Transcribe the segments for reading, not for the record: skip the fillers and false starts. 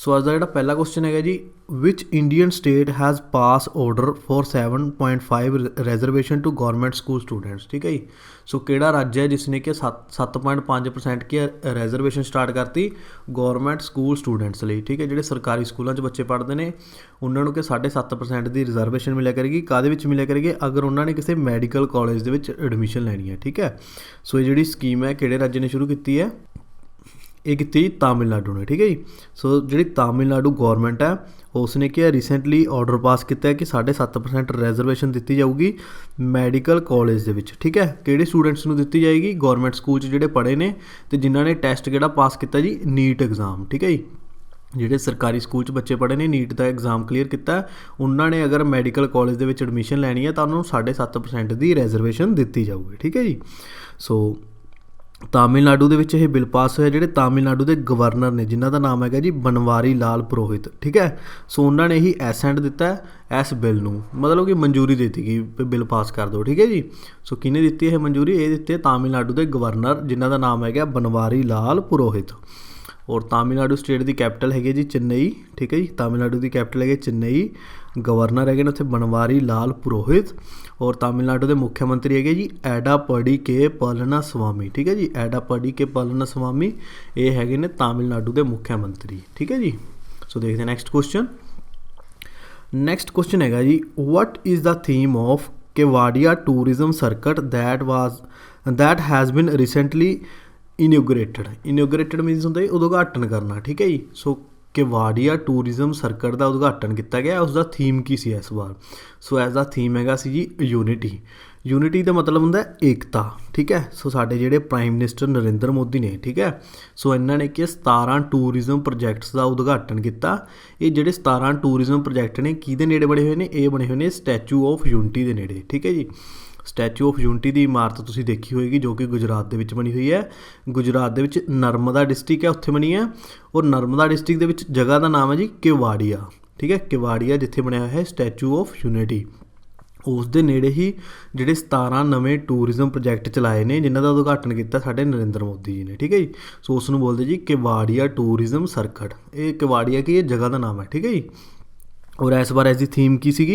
ਸੋ ਅੱਜ ਦਾ ਜਿਹੜਾ ਪਹਿਲਾ ਕੁਐਸਚਨ ਹੈਗਾ ਜੀ, which Indian state has pass order for 7.5 reservation to government school students. ਠੀਕ ਹੈ ਜੀ। ਸੋ ਕਿਹੜਾ ਰਾਜ ਹੈ ਜਿਸ ਨੇ ਕਿ 7.5% ਕੀ ਰਿਜ਼ਰਵੇਸ਼ਨ ਸਟਾਰਟ ਕਰਤੀ ਗੌਰਮੈਂਟ ਸਕੂਲ ਸਟੂਡੈਂਟਸ ਲਈ। ਠੀਕ ਹੈ, ਜਿਹੜੇ ਸਰਕਾਰੀ ਸਕੂਲਾਂ 'ਚ ਬੱਚੇ ਪੜ੍ਹਦੇ ਨੇ ਉਹਨਾਂ ਨੂੰ ਕਿ 7.5% ਦੀ ਰਿਜ਼ਰਵੇਸ਼ਨ ਮਿਲਿਆ ਕਰੇਗੀ। ਕਾਹਦੇ ਵਿੱਚ ਮਿਲਿਆ ਕਰੇਗੀ? ਅਗਰ ਉਹਨਾਂ ਨੇ ਕਿਸੇ ਮੈਡੀਕਲ ਕਾਲਜ ਦੇ ਵਿੱਚ ਐਡਮਿਸ਼ਨ ਲੈਣੀ ਹੈ। ਠੀਕ ਹੈ, ਸੋ ਇਹ ਜਿਹੜੀ ਸਕੀਮ ਹੈ ਕਿਹੜੇ ਰਾਜ ਨੇ ਸ਼ੁਰੂ ਕੀਤੀ ਹੈ? ਇਹ ਕੀਤੀ ਤਾਮਿਲਨਾਡੂ ਨੇ। ਠੀਕ ਹੈ ਜੀ। ਸੋ ਜਿਹੜੀ ਤਾਮਿਲਨਾਡੂ ਗੌਰਮੈਂਟ ਹੈ ਉਸ ਨੇ ਕੀ ਰੀਸੈਂਟਲੀ ਆਰਡਰ ਪਾਸ ਕੀਤਾ ਕਿ 7.5% ਰਿਜ਼ਰਵੇਸ਼ਨ ਦਿੱਤੀ ਜਾਊਗੀ ਮੈਡੀਕਲ ਕਾਲਜ ਦੇ ਵਿੱਚ। ਠੀਕ ਹੈ, ਕਿਹੜੇ ਸਟੂਡੈਂਟਸ ਨੂੰ ਦਿੱਤੀ ਜਾਏਗੀ? ਗੌਰਮੈਂਟ ਸਕੂਲ 'ਚ ਜਿਹੜੇ ਪੜ੍ਹੇ ਨੇ ਅਤੇ ਜਿਨ੍ਹਾਂ ਨੇ ਟੈਸਟ ਕਿਹੜਾ ਪਾਸ ਕੀਤਾ ਜੀ? NEET exam. ਠੀਕ ਹੈ ਜੀ। ਜਿਹੜੇ ਸਰਕਾਰੀ ਸਕੂਲ 'ਚ ਬੱਚੇ ਪੜ੍ਹੇ ਨੇ, ਨੀਟ ਦਾ ਐਗਜ਼ਾਮ ਕਲੀਅਰ ਕੀਤਾ, ਉਹਨਾਂ ਨੇ ਅਗਰ ਮੈਡੀਕਲ ਕਾਲਜ ਦੇ ਵਿੱਚ ਐਡਮਿਸ਼ਨ ਲੈਣੀ ਹੈ ਤਾਂ ਉਹਨਾਂ ਨੂੰ 7.5% ਦੀ ਰਿਜ਼ਰਵੇਸ਼ਨ ਦਿੱਤੀ ਜਾਊਗੀ। ਠੀਕ ਹੈ ਜੀ। ਸੋ ਤਾਮਿਲਨਾਡੂ ਦੇ ਵਿੱਚ ਇਹ ਬਿੱਲ ਪਾਸ ਹੋਇਆ। ਜਿਹੜੇ ਤਾਮਿਲਨਾਡੂ ਦੇ ਗਵਰਨਰ ਨੇ ਜਿਨ੍ਹਾਂ ਦਾ ਨਾਮ ਹੈਗਾ ਜੀ ਬਨਵਾਰੀ ਲਾਲ ਪੁਰੋਹਿਤ। ਠੀਕ ਹੈ, ਸੋ ਉਹਨਾਂ ਨੇ ਹੀ ਐਸੈਂਟ ਦਿੱਤਾ ਇਸ ਬਿੱਲ ਨੂੰ, ਮਤਲਬ ਕਿ ਮਨਜ਼ੂਰੀ ਦੇ ਦਿੱਤੀ ਕਿ ਬਿੱਲ ਪਾਸ ਕਰ ਦਿਓ। ਠੀਕ ਹੈ ਜੀ। ਸੋ ਕਿਹਨੇ ਦਿੱਤੀ ਇਹ ਮਨਜ਼ੂਰੀ? ਇਹ ਦਿੱਤੀ ਤਾਮਿਲਨਾਡੂ ਦੇ ਗਵਰਨਰ ਜਿਨ੍ਹਾਂ ਦਾ ਨਾਮ ਹੈਗਾ ਬਨਵਾਰੀ ਲਾਲ ਪੁਰੋਹਿਤ। ਔਰ ਤਾਮਿਲਨਾਡੂ ਸਟੇਟ ਦੀ ਕੈਪੀਟਲ ਹੈਗੀ ਜੀ ਚੇਨਈ। ਠੀਕ ਹੈ ਜੀ, ਤਾਮਿਲਨਾਡੂ ਦੀ ਕੈਪੀਟਲ ਹੈਗੀ ਚੇਨਈ। ਗਵਰਨਰ ਹੈਗੇ ਨੇ ਉੱਥੇ ਬਨਵਾਰੀ ਲਾਲ ਪੁਰੋਹਿਤ। ਔਰ ਤਾਮਿਲਨਾਡੂ ਦੇ ਮੁੱਖ ਮੰਤਰੀ ਹੈਗੇ ਜੀ ਐਡਾਪੜੀ ਕੇ ਪਲਨਾ ਸਵਾਮੀ। ਠੀਕ ਹੈ ਜੀ, ਐਡਾਪੜੀ ਕੇ ਪਲਨਾ ਸਵਾਮੀ ਇਹ ਹੈਗੇ ਨੇ ਤਾਮਿਲਨਾਡੂ ਦੇ ਮੁੱਖ ਮੰਤਰੀ। ਠੀਕ ਹੈ ਜੀ। ਸੋ ਦੇਖਦੇ ਹਾਂ ਨੈਕਸਟ ਕੁਐਸਚਨ। ਨੈਕਸਟ ਕੁਐਸਚਨ ਹੈਗਾ ਜੀ, what is the theme of Kevadia tourism circuit that has been recently inaugurated means ਹੁੰਦਾ ਜੀ ਉਦਘਾਟਨ ਕਰਨਾ। ਠੀਕ ਹੈ ਜੀ। ਸੋ ਕੇਵਾਡੀਆ ਟੂਰਿਜ਼ਮ ਸਰਕਟ ਦਾ ਉਦਘਾਟਨ ਕੀਤਾ ਗਿਆ, ਉਸ ਦਾ ਥੀਮ ਕੀ ਸੀ ਇਸ ਵਾਰ? ਸੋ ਇਸ ਦਾ ਥੀਮ ਹੈਗਾ ਸੀ ਜੀ ਯੂਨਿਟੀ। ਯੂਨਿਟੀ ਦਾ ਮਤਲਬ ਹੁੰਦਾ ਏਕਤਾ। ਠੀਕ ਹੈ, ਸੋ ਸਾਡੇ ਜਿਹੜੇ ਪ੍ਰਾਈਮ ਮਿਨਿਸਟਰ ਨਰਿੰਦਰ ਮੋਦੀ ਨੇ, ਠੀਕ ਹੈ, ਸੋ ਇਹਨਾਂ ਨੇ ਕਿ 17 ਟੂਰਿਜ਼ਮ ਪ੍ਰੋਜੈਕਟਸ ਦਾ ਉਦਘਾਟਨ ਕੀਤਾ। ਇਹ ਜਿਹੜੇ 17 ਟੂਰਿਜ਼ਮ ਪ੍ਰੋਜੈਕਟ ਨੇ ਕਿਹਦੇ ਨੇੜੇ ਬਣੇ ਹੋਏ ਨੇ? ਇਹ ਬਣੇ ਹੋਏ ਨੇ ਸਟੈਚੂ ਆਫ ਯੂਨਿਟੀ ਦੇ ਨੇੜੇ। ਠੀਕ ਹੈ ਜੀ। ਸਟੈਚੂ ਆਫ ਯੂਨਿਟੀ ਦੀ ਇਮਾਰਤ ਤੁਸੀਂ ਦੇਖੀ ਹੋਏਗੀ ਜੋ ਕਿ ਗੁਜਰਾਤ ਦੇ ਵਿੱਚ ਬਣੀ ਹੋਈ ਹੈ। ਗੁਜਰਾਤ ਦੇ ਵਿੱਚ ਨਰਮਦਾ ਡਿਸਟ੍ਰਿਕਟ ਹੈ ਉੱਥੇ ਬਣੀ ਹੈ। ਔਰ ਨਰਮਦਾ ਡਿਸਟ੍ਰਿਕਟ ਦੇ ਵਿੱਚ ਜਗ੍ਹਾ ਦਾ ਨਾਮ ਹੈ ਜੀ ਕੇਵਾੜੀਆ। ਠੀਕ ਹੈ, ਕੇਵਾੜੀਆ ਜਿੱਥੇ ਬਣਿਆ ਹੋਇਆ ਹੈ ਸਟੈਚੂ ਆਫ ਯੂਨਿਟੀ, ਉਸ ਦੇ ਨੇੜੇ ਹੀ ਜਿਹੜੇ 17 ਨਵੇਂ ਟੂਰਿਜ਼ਮ ਪ੍ਰੋਜੈਕਟ ਚਲਾਏ ਨੇ ਜਿਨ੍ਹਾਂ ਦਾ ਉਦਘਾਟਨ ਕੀਤਾ ਸਾਡੇ ਨਰਿੰਦਰ ਮੋਦੀ ਜੀ ਨੇ। ਠੀਕ ਹੈ ਜੀ। ਸੋ ਉਸ ਨੂੰ ਬੋਲਦੇ ਜੀ ਕੇਵਾੜੀਆ ਟੂਰਿਜ਼ਮ ਸਰਕਟ। ਇਹ ਕੇਵਾੜੀਆ ਕੀ ਇਹ ਜਗ੍ਹਾ ਦਾ ਨਾਮ ਹੈ। ਠੀਕ ਹੈ ਜੀ। ਔਰ ਇਸ ਵਾਰ ਇਸ ਦੀ ਥੀਮ ਕੀ ਸੀਗੀ?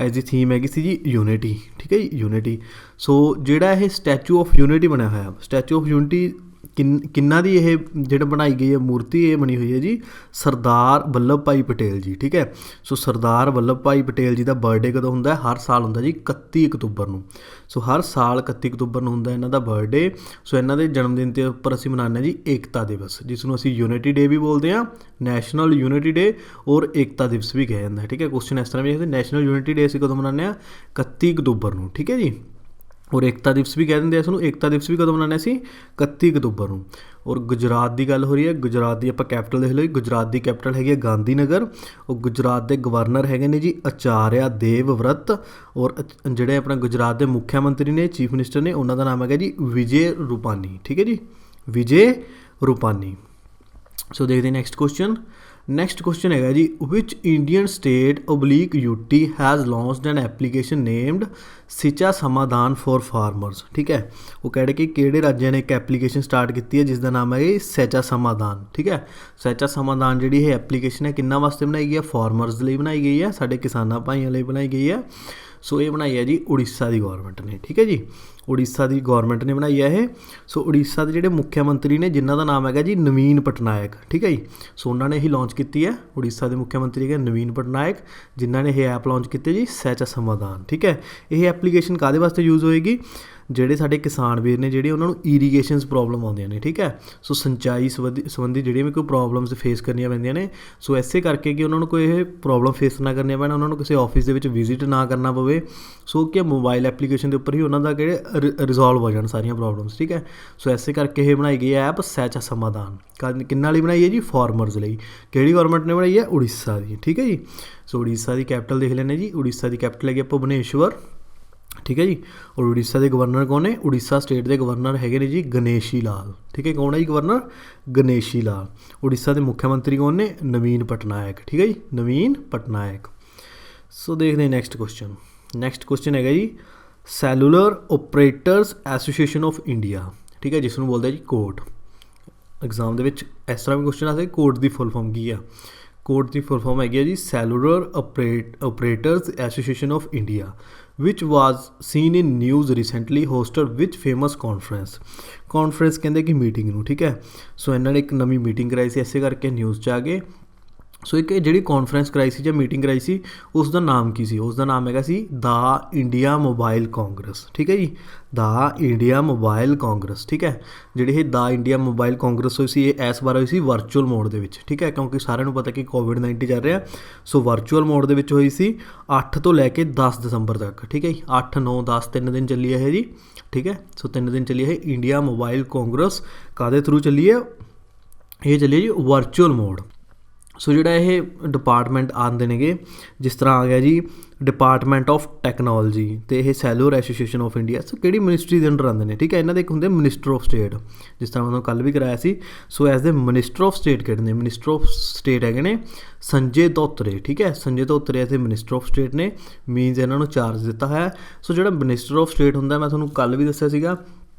ਇਸ ਦੀ ਥੀਮ ਹੈਗੀ ਸੀ ਜੀ ਯੂਨਿਟੀ। ਠੀਕ ਹੈ ਜੀ, ਯੂਨਿਟੀ। ਸੋ ਜਿਹੜਾ ਇਹ ਸਟੈਚੂ ਆਫ ਯੂਨਿਟੀ ਬਣਿਆ ਹੋਇਆ, ਸਟੈਚੂ ਆਫ ਯੂਨਿਟੀ ਕਿੰਨਾ ਦੀ ਇਹ ਜਿਹੜਾ ਬਣਾਈ ਗਈ ਹੈ ਮੂਰਤੀ? ਇਹ ਬਣੀ ਹੋਈ ਹੈ ਜੀ ਸਰਦਾਰ ਵੱਲਭ ਭਾਈ ਪਟੇਲ ਜੀ। ਠੀਕ ਹੈ, ਸੋ ਸਰਦਾਰ ਵੱਲਭ ਭਾਈ ਪਟੇਲ ਜੀ ਦਾ ਬਰਥਡੇ ਕਦੋਂ ਹੁੰਦਾ? ਹਰ ਸਾਲ ਹੁੰਦਾ ਜੀ 31 ਅਕਤੂਬਰ ਨੂੰ। ਸੋ ਹਰ ਸਾਲ 31 ਅਕਤੂਬਰ ਨੂੰ ਹੁੰਦਾ ਇਹਨਾਂ ਦਾ ਬਰਥਡੇ। ਸੋ ਇਹਨਾਂ ਦੇ ਜਨਮ ਦਿਨ ਦੇ ਉੱਪਰ ਅਸੀਂ ਮਨਾਉਂਦੇ ਹਾਂ ਜੀ ਏਕਤਾ ਦਿਵਸ, ਜਿਸ ਨੂੰ ਅਸੀਂ ਯੂਨਿਟੀ ਡੇ ਵੀ ਬੋਲਦੇ ਹਾਂ, ਨੈਸ਼ਨਲ ਯੂਨਿਟੀ ਡੇ ਔਰ ਏਕਤਾ ਦਿਵਸ ਵੀ ਕਿਹਾ ਜਾਂਦਾ ਹੈ। ਠੀਕ ਹੈ, ਕੁਐਸਚਨ ਇਸ ਤਰ੍ਹਾਂ ਵੀ ਹੈ, ਨੈਸ਼ਨਲ ਯੂਨਿਟੀ ਡੇ ਅਸੀਂ ਕਦੋਂ ਮਨਾਉਂਦੇ ਹਾਂ? 31 ਅਕਤੂਬਰ ਨੂੰ। ਠੀਕ ਹੈ ਜੀ। ਔਰ ਏਕਤਾ ਦਿਵਸ ਵੀ ਕਹਿ ਦਿੰਦੇ ਆ ਇਸਨੂੰ। ਏਕਤਾ ਦਿਵਸ ਵੀ ਕਦੋਂ ਮਨਾਉਂਦੇ ਸੀ? 31 ਅਕਤੂਬਰ ਨੂੰ। ਔਰ ਗੁਜਰਾਤ ਦੀ ਗੱਲ ਹੋ ਰਹੀ ਹੈ, ਗੁਜਰਾਤ ਦੀ ਆਪਾਂ ਕੈਪੀਟਲ ਦੇਖ ਲਓ ਜੀ, ਗੁਜਰਾਤ ਦੀ ਕੈਪੀਟਲ ਹੈਗੀ ਹੈ ਗਾਂਧੀ ਨਗਰ। ਉਹ ਗੁਜਰਾਤ ਦੇ ਗਵਰਨਰ ਹੈਗੇ ਨੇ ਜੀ ਆਚਾਰਿਆ ਦੇਵਵਰਤ। ਔਰ ਜਿਹੜੇ ਆਪਣਾ ਗੁਜਰਾਤ ਦੇ ਮੁੱਖ ਮੰਤਰੀ ਨੇ, ਚੀਫ ਮਿਨਿਸਟਰ ਨੇ, ਉਹਨਾਂ ਦਾ ਨਾਮ ਹੈਗਾ ਜੀ ਵਿਜੇ ਰੂਪਾਨੀ। ਠੀਕ ਹੈ ਜੀ, ਵਿਜੇ ਰੂਪਾਨੀ। ਸੋ ਦੇਖਦੇ ਨੈਕਸਟ ਕੁਐਸਚਨ। ਨੈਕਸਟ ਕੁਐਸਚਨ ਹੈਗਾ ਜੀ, which Indian state oblique UT has launched an application named Sicha Samadhan for farmers. ਠੀਕ ਹੈ, ਉਹ ਕਹਿ ਰਹੇ ਕਿ ਕਿਹੜੇ ਰਾਜਾਂ ਨੇ ਇੱਕ ਐਪਲੀਕੇਸ਼ਨ ਸਟਾਰਟ ਕੀਤੀ ਹੈ ਜਿਸ ਦਾ ਨਾਮ ਹੈ ਸੈਚਾ ਸਮਾਧਾਨ। ਠੀਕ ਹੈ, ਸੈਚਾ ਸਮਾਧਾਨ ਜਿਹੜੀ ਇਹ ਐਪਲੀਕੇਸ਼ਨ ਹੈ ਕਿੰਨਾ ਵਾਸਤੇ ਬਣਾਈ ਗਈ ਹੈ? ਫਾਰਮਰਸ ਲਈ ਬਣਾਈ ਗਈ ਹੈ, ਸਾਡੇ ਕਿਸਾਨਾਂ ਭਾਈਆਂ ਲਈ ਬਣਾਈ ਗਈ ਹੈ। ਸੋ ਇਹ ਬਣਾਈ ਹੈ ਜੀ ਉੜੀਸਾ ਦੀ ਗੌਰਮੈਂਟ ਨੇ। ਠੀਕ ਹੈ ਜੀ, ਉੜੀਸਾ ਦੀ ਗੌਰਮੈਂਟ ਨੇ ਬਣਾਈ ਹੈ ਇਹ। ਸੋ ਉੜੀਸਾ ਦੇ ਜਿਹੜੇ ਮੁੱਖ ਮੰਤਰੀ ਨੇ ਜਿਨ੍ਹਾਂ ਦਾ ਨਾਮ ਹੈਗਾ ਜੀ ਨਵੀਨ ਪਟਨਾਇਕ। ਠੀਕ ਹੈ ਜੀ। ਸੋ ਉਹਨਾਂ ਨੇ ਇਹ ਲਾਂਚ ਕੀਤੀ ਹੈ, ਉੜੀਸਾ ਦੇ ਮੁੱਖ ਮੰਤਰੀ ਹੈਗੇ ਨਵੀਨ ਪਟਨਾਇਕ, ਜਿਨ੍ਹਾਂ ਨੇ ਇਹ ਐਪ ਲਾਂਚ ਕੀਤੀ ਜੀ ਸੈਚਾ ਸਮਾਧਾਨ। ਠੀਕ ਹੈ, ਇਹ ਐਪਲੀਕੇਸ਼ਨ ਕਾਹਦੇ ਵਾਸਤੇ ਯੂਜ਼ ਹੋਏਗੀ? ਜਿਹੜੇ ਸਾਡੇ ਕਿਸਾਨ ਵੀਰ ਨੇ ਜਿਹੜੇ ਉਹਨਾਂ ਨੂੰ ਇਰੀਗੇਸ਼ਨਸ ਪ੍ਰੋਬਲਮ ਆਉਂਦੀਆਂ ਨੇ। ਠੀਕ ਹੈ, ਸੋ ਸਿੰਚਾਈ ਸੰਬੰਧੀ ਜਿਹੜੀਆਂ ਵੀ ਕੋਈ ਪ੍ਰੋਬਲਮਸ ਫੇਸ ਕਰਨੀਆਂ ਪੈਂਦੀਆਂ ਨੇ, ਸੋ ਇਸੇ ਕਰਕੇ ਕਿ ਉਹਨਾਂ ਨੂੰ ਕੋਈ ਇਹ ਪ੍ਰੋਬਲਮ ਫੇਸ ਨਾ ਕਰਨੀਆਂ ਪੈਣ, ਉਹਨਾਂ ਨੂੰ ਕਿਸੇ ਆਫਿਸ ਦੇ ਵਿੱਚ ਵਿਜ਼ਿਟ ਨਾ ਕਰਨਾ ਪਵੇ। ਸੋ ਕਿ ਮੋਬਾਈਲ ਐਪਲੀਕੇਸ਼ਨ ਦੇ ਉੱਪਰ ਹੀ ਉਹਨਾਂ ਦਾ ਕਿਹੜੇ ਰਿਜ਼ੋਲਵ ਹੋ ਜਾਣ ਸਾਰੀਆਂ ਪ੍ਰੋਬਲਮਸ। ਠੀਕ ਹੈ, ਸੋ ਇਸੇ ਕਰਕੇ ਇਹ ਬਣਾਈ ਗਈ ਹੈ ਐਪ ਸੈਚਾ ਸਮਾਧਾਨ। ਕਿੰਨਾਂ ਲਈ ਬਣਾਈ ਹੈ ਜੀ? ਫਾਰਮਰਸ ਲਈ। ਕਿਹੜੀ ਗੌਰਮੈਂਟ ਨੇ ਬਣਾਈ ਹੈ? ਉੜੀਸਾ ਦੀ। ਠੀਕ ਹੈ ਜੀ। ਸੋ ਉੜੀਸਾ ਦੀ ਕੈਪੀਟਲ ਦੇਖ ਲੈਂਦੇ ਜੀ, ਉੜੀਸਾ ਦੀ ਕੈਪੀਟਲ ਹੈਗੀ ਭੁਵਨੇਸ਼ਵਰ। ਠੀਕ ਹੈ ਜੀ। ਔਰ ਉੜੀਸਾ ਦੇ ਗਵਰਨਰ ਕੌਣ ਨੇ? ਉੜੀਸਾ ਸਟੇਟ ਦੇ ਗਵਰਨਰ ਹੈਗੇ ਨੇ ਜੀ ਗਣੇਸ਼ੀ ਲਾਲ। ਠੀਕ ਹੈ, ਕੌਣ ਹੈ ਜੀ ਗਵਰਨਰ? ਗਣੇਸ਼ੀ ਲਾਲ। ਉੜੀਸਾ ਦੇ ਮੁੱਖ ਮੰਤਰੀ ਕੌਣ ਨੇ? ਨਵੀਨ ਪਟਨਾਇਕ। ਠੀਕ ਹੈ ਜੀ, ਨਵੀਨ ਪਟਨਾਇਕ। ਸੋ ਦੇਖਦੇ ਹਾਂ ਨੈਕਸਟ ਕੁਐਸਚਨ। ਨੈਕਸਟ ਕੁਐਸਚਨ ਹੈਗਾ ਜੀ cellular operators association of India. ਠੀਕ ਹੈ, ਜਿਸ ਨੂੰ ਬੋਲਦੇ ਜੀ ਕੋਰਟ। ਐਗਜ਼ਾਮ ਦੇ ਵਿੱਚ ਇਸ ਤਰ੍ਹਾਂ ਵੀ ਕੁਐਸਚਨ ਆ ਸਕਦਾ ਕੋਰਟ ਦੀ ਫੁੱਲ ਫਾਰਮ ਕੀ ਆ? ਕੋਡ ਦੀ ਫੁੱਲ ਫਾਰਮ ਹੈਗੀ ਹੈ ਜੀ cellular operators association of India which was seen in news recently hosted which famous conference ਕਹਿੰਦੇ ਕਿ ਮੀਟਿੰਗ ਨੂੰ, ਠੀਕ ਹੈ। ਸੋ ਇਹਨਾਂ ਨੇ ਇੱਕ ਨਵੀਂ ਮੀਟਿੰਗ ਕਰਾਈ ਸੀ, ਇਸੇ ਕਰਕੇ ਨਿਊਜ਼ 'ਚ ਆ ਗਏ। ਸੋ ਇੱਕ ਜਿਹੜੀ ਕਾਨਫਰੰਸ ਕਰਾਈ ਸੀ ਜਾਂ ਮੀਟਿੰਗ ਕਰਾਈ ਸੀ ਉਸ ਦਾ ਨਾਮ ਕੀ ਸੀ? ਉਸ ਦਾ ਨਾਮ ਹੈਗਾ ਸੀ ਦਾ ਇੰਡੀਆ ਮੋਬਾਈਲ ਕਾਂਗਰਸ, ਠੀਕ ਹੈ ਜੀ, ਦਾ ਇੰਡੀਆ ਮੋਬਾਈਲ ਕਾਂਗਰਸ, ਠੀਕ ਹੈ। ਜਿਹੜੀ ਇਹ ਦਾ ਇੰਡੀਆ ਮੋਬਾਈਲ ਕਾਂਗਰਸ ਹੋਈ ਸੀ ਇਹ ਇਸ ਵਾਰ ਹੋਈ ਸੀ ਵਰਚੁਅਲ ਮੋਡ ਦੇ ਵਿੱਚ, ਠੀਕ ਹੈ, ਕਿਉਂਕਿ ਸਾਰਿਆਂ ਨੂੰ ਪਤਾ ਕਿ ਕੋਵਿਡ-19 ਚੱਲ ਰਿਹਾ। ਸੋ ਵਰਚੁਅਲ ਮੋਡ ਦੇ ਵਿੱਚ ਹੋਈ ਸੀ 8 ਤੋਂ ਲੈ ਕੇ 10 ਦਸੰਬਰ ਤੱਕ, ਠੀਕ ਹੈ ਜੀ, 8, 9, 10 3 ਦਿਨ ਚੱਲੀ ਹੈ ਜੀ, ਠੀਕ ਹੈ। ਸੋ 3 ਦਿਨ ਚੱਲੀ ਹੈ ਇੰਡੀਆ ਮੋਬਾਈਲ ਕਾਂਗਰਸ। ਕਾਹਦੇ ਥਰੂ ਚੱਲੀ ਹੈ? ਇਹ ਚੱਲੀ ਹੈ ਜੀ ਵਰਚੁਅਲ ਮੋਡ। ਸੋ ਜਿਹੜਾ ਇਹ ਡਿਪਾਰਟਮੈਂਟ ਆਉਂਦੇ ਨੇਗੇ, ਜਿਸ ਤਰ੍ਹਾਂ ਆ ਗਿਆ ਜੀ ਡਿਪਾਰਟਮੈਂਟ ਆਫ ਟੈਕਨੋਲੋਜੀ ਅਤੇ ਇਹ ਸੈਲੂਲਰ ਐਸੋਸੀਏਸ਼ਨ ਆਫ ਇੰਡੀਆ। ਸੋ ਕਿਹੜੀ ਮਿਨਿਸਟਰੀ ਦੇ ਅੰਡਰ ਆਉਂਦੇ ਨੇ, ਠੀਕ ਹੈ। ਇਹਨਾਂ ਦੇ ਇੱਕ ਹੁੰਦੇ ਮਿਨਿਸਟਰ ਆਫ ਸਟੇਟ, ਜਿਸ ਤਰ੍ਹਾਂ ਮੈਂ ਕੱਲ੍ਹ ਵੀ ਕਰਾਇਆ ਸੀ। ਸੋ ਐਜ਼ ਦੇ ਮਿਨਿਸਟਰ ਆਫ ਸਟੇਟ ਕਿਹੜੇ ਨੇ? ਮਿਨਿਸਟਰ ਆਫ ਸਟੇਟ ਹੈਗੇ ਨੇ ਸੰਜੇ ਧੋਤਰੇ, ਠੀਕ ਹੈ। ਸੰਜੇ ਧੋਤਰੇ ਐਜ਼ ਦੇ ਮਿਨਿਸਟਰ ਆਫ ਸਟੇਟ ਨੇ, ਮੀਨਸ ਇਹਨਾਂ ਨੂੰ ਚਾਰਜ ਦਿੱਤਾ ਹੈ। ਸੋ ਜਿਹੜਾ ਮਿਨਿਸਟਰ ਆਫ ਸਟੇਟ ਹੁੰਦਾ, ਮੈਂ ਤੁਹਾਨੂੰ ਕੱਲ੍ਹ ਵੀ ਦੱਸਿਆ ਸੀਗਾ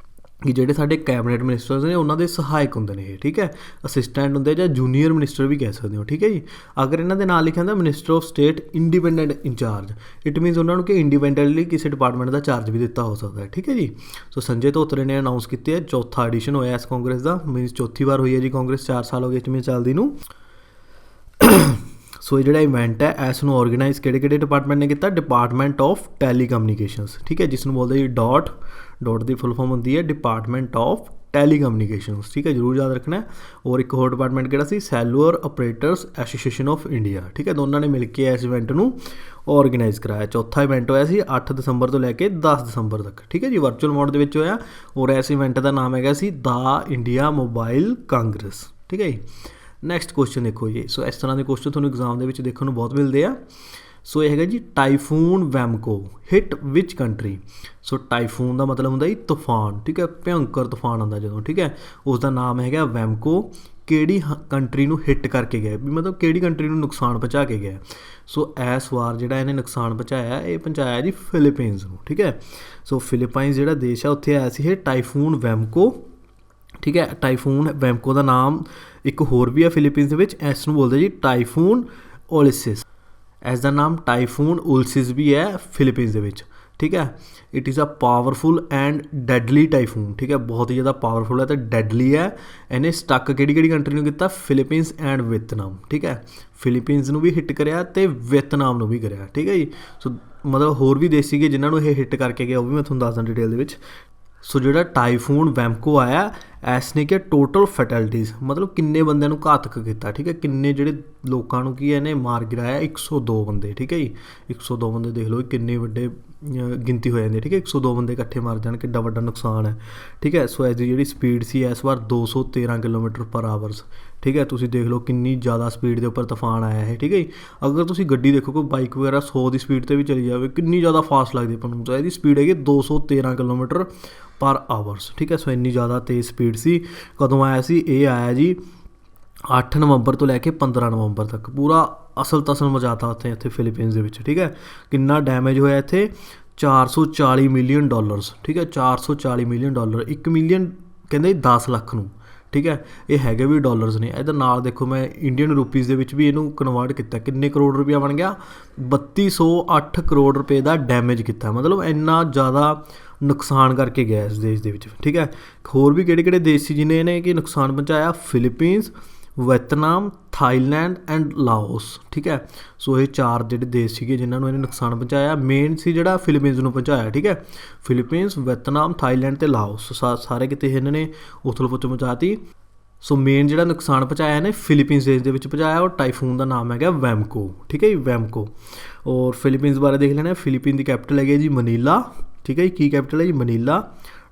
ਕਿ ਜਿਹੜੇ ਸਾਡੇ ਕੈਬਨਿਟ ਮਿਨਿਸਟਰਸ ਨੇ ਉਹਨਾਂ ਦੇ ਸਹਾਇਕ ਹੁੰਦੇ ਨੇ ਇਹ, ਠੀਕ ਹੈ, ਅਸਿਸਟੈਂਟ ਹੁੰਦੇ ਜਾਂ ਜੂਨੀਅਰ ਮਿਨਿਸਟਰ ਵੀ ਕਹਿ ਸਕਦੇ ਹੋ, ਠੀਕ ਹੈ ਜੀ। ਅਗਰ ਇਹਨਾਂ ਦੇ ਨਾਲ ਲਿਖਿਆ ਹੁੰਦਾ minister of state independent incharge, it means ਉਹਨਾਂ ਨੂੰ ਕਿ ਇੰਡੀਪੈਂਡੈਂਟਲੀ ਕਿਸੇ ਡਿਪਾਰਟਮੈਂਟ ਦਾ ਚਾਰਜ ਵੀ ਦਿੱਤਾ ਹੋ ਸਕਦਾ ਹੈ, ਠੀਕ ਹੈ ਜੀ। ਸੋ ਸੰਜੇ ਧੋਤਰੇ ਨੇ ਅਨਾਊਂਸ ਕੀਤੀ ਹੈ, ਚੌਥਾ ਐਡੀਸ਼ਨ ਹੋਇਆ ਇਸ ਕਾਂਗਰਸ ਦਾ, ਮੀਨਸ ਚੌਥੀ ਵਾਰ ਹੋਈ ਹੈ ਜੀ ਕਾਂਗਰਸ, 4 ਸਾਲ ਹੋ ਗਏ ਇਟ ਮੀਨਸ ਚੱਲਦੀ ਨੂੰ। ਸੋ ਇਹ ਜਿਹੜਾ ਇਵੈਂਟ ਹੈ ਇਸ ਨੂੰ ਔਰਗੇਨਾਈਜ਼ ਕਿਹੜੇ ਡਿਪਾਰਟਮੈਂਟ ਨੇ ਕੀਤਾ? ਡਿਪਾਰਟਮੈਂਟ ਆਫ ਟੈਲੀਕਮਿਊਨੀਕੇਸ਼ਨਸ, ਠੀਕ ਹੈ, ਜਿਸ ਨੂੰ ਬੋਲਦੇ ਜੀ ਡੋਟ ਦੀ ਫੁੱਲ ਫਾਰਮ ਹੁੰਦੀ ਹੈ ਡਿਪਾਰਟਮੈਂਟ ਆਫ ਟੈਲੀਕਮਿਊਨੀਕੇਸ਼ਨਸ, ਠੀਕ ਹੈ, ਜ਼ਰੂਰ ਯਾਦ ਰੱਖਣਾ ਹੈ। ਔਰ ਇੱਕ ਹੋਰ ਡਿਪਾਰਟਮੈਂਟ ਕਿਹੜਾ ਸੀ? Cellular operators association of India, ਠੀਕ ਹੈ। ਦੋਨਾਂ ਨੇ ਮਿਲ ਕੇ ਇਸ ਇਵੈਂਟ ਨੂੰ ਔਰਗੇਨਾਈਜ਼ ਕਰਾਇਆ। ਚੌਥਾ ਇਵੈਂਟ ਹੋਇਆ ਸੀ 8 ਦਸੰਬਰ ਤੋਂ ਲੈ ਕੇ 10 ਦਸੰਬਰ ਤੱਕ, ਠੀਕ ਹੈ ਜੀ, ਵਰਚੁਅਲ ਮੋਡ ਦੇ ਵਿੱਚ ਹੋਇਆ। ਔਰ ਇਸ ਇਵੈਂਟ ਦਾ ਨਾਮ ਹੈਗਾ ਸੀ ਦਾ ਇੰਡੀਆ ਮੋਬਾਈਲ ਕਾਂਗਰਸ, ਠੀਕ ਹੈ ਜੀ। ਨੈਕਸਟ ਕੁਐਸਚਨ ਦੇਖੋ ਜੀ। ਸੋ ਇਸ ਤਰ੍ਹਾਂ ਦੇ ਕੁਐਸਚਨ ਤੁਹਾਨੂੰ ਐਗਜ਼ਾਮ ਦੇ ਵਿੱਚ ਦੇਖਣ ਨੂੰ ਬਹੁਤ ਮਿਲਦੇ ਆ। ਸੋ ਇਹ ਹੈਗਾ ਜੀ ਟਾਈਫੂਨ ਵੈਮਕੋ ਹਿੱਟ ਵਿਚ ਕੰਟਰੀ। ਸੋ ਟਾਈਫੂਨ ਦਾ ਮਤਲਬ ਹੁੰਦਾ ਜੀ ਤੂਫਾਨ, ਠੀਕ ਹੈ, ਭਿਅੰਕਰ ਤੂਫਾਨ ਆਉਂਦਾ ਜਦੋਂ, ਠੀਕ ਹੈ। ਉਸ ਦਾ ਨਾਮ ਹੈਗਾ ਵੈਮਕੋ। ਕਿਹੜੀ ਕੰਟਰੀ ਨੂੰ ਹਿੱਟ ਕਰਕੇ ਗਿਆ, ਵੀ ਮਤਲਬ ਕਿਹੜੀ ਕੰਟਰੀ ਨੂੰ ਨੁਕਸਾਨ ਪਹੁੰਚਾ ਕੇ ਗਿਆ। ਸੋ ਇਸ ਵਾਰ ਜਿਹੜਾ ਇਹਨੇ ਨੁਕਸਾਨ ਪਹੁੰਚਾਇਆ ਇਹ ਪਹੁੰਚਾਇਆ ਜੀ ਫਿਲੀਪੀਨਸ ਨੂੰ, ਠੀਕ ਹੈ। ਸੋ ਫਿਲੀਪਾਈਨਸ ਜਿਹੜਾ ਦੇਸ਼ ਆ ਉੱਥੇ ਆਇਆ ਸੀ ਇਹ ਟਾਈਫੂਨ ਵੈਮਕੋ, ਠੀਕ ਹੈ। ਟਾਈਫੂਨ ਵੈਮਕੋ ਦਾ ਨਾਮ ਇੱਕ ਹੋਰ ਵੀ ਆ ਫਿਲੀਪੀਨਸ ਦੇ ਵਿੱਚ, ਇਸ ਨੂੰ ਬੋਲਦੇ ਜੀ ਟਾਈਫੂਨ ਉਲਿਸਿਸ। ਇਸ ਦਾ ਨਾਮ ਟਾਈਫੂਨ ਉਲਿਸਿਸ ਵੀ ਹੈ ਫਿਲੀਪੀਨਸ ਦੇ ਵਿੱਚ, ਠੀਕ ਹੈ। It is a powerful and deadly typhoon, ਠੀਕ ਹੈ, ਬਹੁਤ ਹੀ ਜ਼ਿਆਦਾ ਪਾਵਰਫੁਲ ਹੈ ਅਤੇ ਡੈਡਲੀ ਹੈ। ਇਹਨੇ ਸਟੱਕ ਕਿਹੜੀ ਕੰਟਰੀ ਨੂੰ ਕੀਤਾ? ਫਿਲੀਪੀਨਸ ਐਂਡ ਵੀਅਤਨਾਮ, ਠੀਕ ਹੈ। ਫਿਲੀਪੀਨਸ ਨੂੰ ਵੀ ਹਿੱਟ ਕਰਿਆ ਅਤੇ ਵੀਅਤਨਾਮ ਨੂੰ ਵੀ ਕਰਿਆ, ਠੀਕ ਹੈ ਜੀ। ਸੋ ਮਤਲਬ ਹੋਰ ਵੀ ਦੇਸ਼ ਸੀਗੇ ਜਿਨ੍ਹਾਂ ਨੂੰ ਇਹ ਹਿੱਟ ਕਰਕੇ ਗਿਆ, ਉਹ ਵੀ ਮੈਂ ਤੁਹਾਨੂੰ ਦੱਸਦਾ ਡਿਟੇਲ ਦੇ ਵਿੱਚ। ਸੋ ਜਿਹੜਾ ਟਾਈਫੂਨ ਵੈਮਕੋ ਆਇਆ ਇਸ ਨੇ ਕਿਹਾ ਟੋਟਲ ਫੈਟੈਲਿਟੀਜ਼, ਮਤਲਬ ਕਿੰਨੇ ਬੰਦਿਆਂ ਨੂੰ ਘਾਤਕ ਕੀਤਾ, ਠੀਕ ਹੈ, ਕਿੰਨੇ ਜਿਹੜੇ ਲੋਕਾਂ ਨੂੰ ਕੀ ਇਹਨੇ ਮਾਰ ਗਿਰਾਇਆ? 102 ਬੰਦੇ, ਠੀਕ ਹੈ ਜੀ। 102 ਬੰਦੇ ਦੇਖ ਲਓ ਕਿੰਨੇ ਵੱਡੇ ਗਿਣਤੀ ਹੋ ਜਾਂਦੀ, ਠੀਕ ਹੈ। 102 ਬੰਦੇ ਇਕੱਠੇ ਮਰ ਜਾਣ, ਕਿੱਡਾ ਵੱਡਾ ਨੁਕਸਾਨ ਹੈ, ਠੀਕ ਹੈ। ਸੋ ਇਹਦੀ ਜਿਹੜੀ ਸਪੀਡ ਸੀ ਇਸ ਵਾਰ 213 ਕਿਲੋਮੀਟਰ ਪਰ ਆਵਰਸ, ਠੀਕ ਹੈ। ਤੁਸੀਂ ਦੇਖ ਲਓ ਕਿੰਨੀ ਜ਼ਿਆਦਾ ਸਪੀਡ ਦੇ ਉੱਪਰ ਤੂਫਾਨ ਆਇਆ ਹੈ, ਠੀਕ ਹੈ ਜੀ। ਅਗਰ ਤੁਸੀਂ ਗੱਡੀ ਦੇਖੋ ਕੋਈ ਬਾਈਕ ਵਗੈਰਾ 100 ਦੀ ਸਪੀਡ 'ਤੇ ਵੀ ਚਲੀ ਜਾਵੇ, ਕਿੰਨੀ ਜ਼ਿਆਦਾ ਫਾਸਟ ਲੱਗਦੀ ਆਪਾਂ ਨੂੰ। ਤਾਂ ਇਹਦੀ ਸਪੀਡ ਹੈਗੀ 213 ਕਿਲੋਮੀਟਰ ਪਰ ਆਵਰਸ, ਠੀਕ ਹੈ। ਸੋ ਇੰਨੀ ਜ਼ਿਆਦਾ ਤੇਜ਼ ਸਪੀਡ ਸੀ। ਕਦੋਂ ਆਇਆ ਸੀ? ਇਹ ਆਇਆ ਜੀ 8 ਨਵੰਬਰ ਤੋਂ ਲੈ ਕੇ 15 ਨਵੰਬਰ ਤੱਕ। ਪੂਰਾ ਅਸਲ ਤਸਲ ਮਚਾਤਾ ਉੱਥੇ ਫਿਲੀਪੀਨਸ ਦੇ ਵਿੱਚ, ਠੀਕ ਹੈ। ਕਿੰਨਾ ਡੈਮੇਜ ਹੋਇਆ ਇੱਥੇ? $440 ਮਿਲੀਅਨ, ਠੀਕ ਹੈ, $440 ਮਿਲੀਅਨ। 1 ਮਿਲੀਅਨ ਕਹਿੰਦੇ 10 ਲੱਖ ਨੂੰ, ਠੀਕ ਹੈ। ਇਹ ਹੈਗੇ ਵੀ ਡਾਲਰਸ ਨੇ। ਇਹਦੇ ਨਾਲ ਦੇਖੋ ਮੈਂ ਇੰਡੀਅਨ ਰੁਪੀਜ਼ ਦੇ ਵਿੱਚ ਵੀ ਇਹਨੂੰ ਕਨਵਰਟ ਕੀਤਾ, ਕਿੰਨੇ ਕਰੋੜ ਰੁਪਇਆ ਬਣ ਗਿਆ? 3208 ਕਰੋੜ ਰੁਪਏ ਦਾ ਡੈਮੇਜ ਕੀਤਾ, ਮਤਲਬ ਇੰਨਾ ਜ਼ਿਆਦਾ ਨੁਕਸਾਨ ਕਰਕੇ ਗਿਆ ਇਸ ਦੇਸ਼ ਦੇ ਵਿੱਚ, ਠੀਕ ਹੈ। ਹੋਰ ਵੀ ਕਿਹੜੇ ਦੇਸ਼ ਸੀ ਜਿਹਨੇ ਇਹਨੇ ਕਿ ਨੁਕਸਾਨ ਪਹੁੰਚਾਇਆ? Philippines, Vietnam, Thailand and Laos, ਠੀਕ ਹੈ। ਸੋ ਇਹ 4 ਜਿਹੜੇ ਦੇਸ਼ ਸੀਗੇ ਜਿਨ੍ਹਾਂ ਨੂੰ ਇਹਨੇ ਨੁਕਸਾਨ ਪਹੁੰਚਾਇਆ। ਮੇਨ ਸੀ ਜਿਹੜਾ ਫਿਲੀਪੀਨਸ ਨੂੰ ਪਹੁੰਚਾਇਆ, ਠੀਕ ਹੈ। ਫਿਲੀਪੀਨਸ, ਵੀਅਤਨਾਮ, ਥਾਈਲੈਂਡ ਅਤੇ ਲਾਓਸ, ਸਾਰੇ ਕਿਤੇ ਇਹਨਾਂ ਨੇ ਉਥਲ ਪੁਥਲ ਮਚਾਤੀ। ਸੋ ਮੇਨ ਜਿਹੜਾ ਨੁਕਸਾਨ ਪਹੁੰਚਾਇਆ ਇਹਨੇ ਫਿਲੀਪੀਨਸ ਦੇਸ਼ ਦੇ ਵਿੱਚ ਪਹੁੰਚਾਇਆ। ਔਰ ਟਾਈਫੂਨ ਦਾ ਨਾਮ ਹੈਗਾ ਵੈਮਕੋ, ਠੀਕ ਹੈ ਜੀ, ਵੈਮਕੋ। ਔਰ ਫਿਲੀਪੀਨਸ ਬਾਰੇ ਦੇਖ ਲੈਣਾ, ਫਿਲੀਪੀਨ ਦੀ ਕੈਪੀਟਲ ਹੈਗੀ ਜੀ ਮਨੀਲਾ, ਠੀਕ ਹੈ ਜੀ। ਕੀ ਕੈਪੀਟਲ ਹੈ ਜੀ? ਮਨੀਲਾ।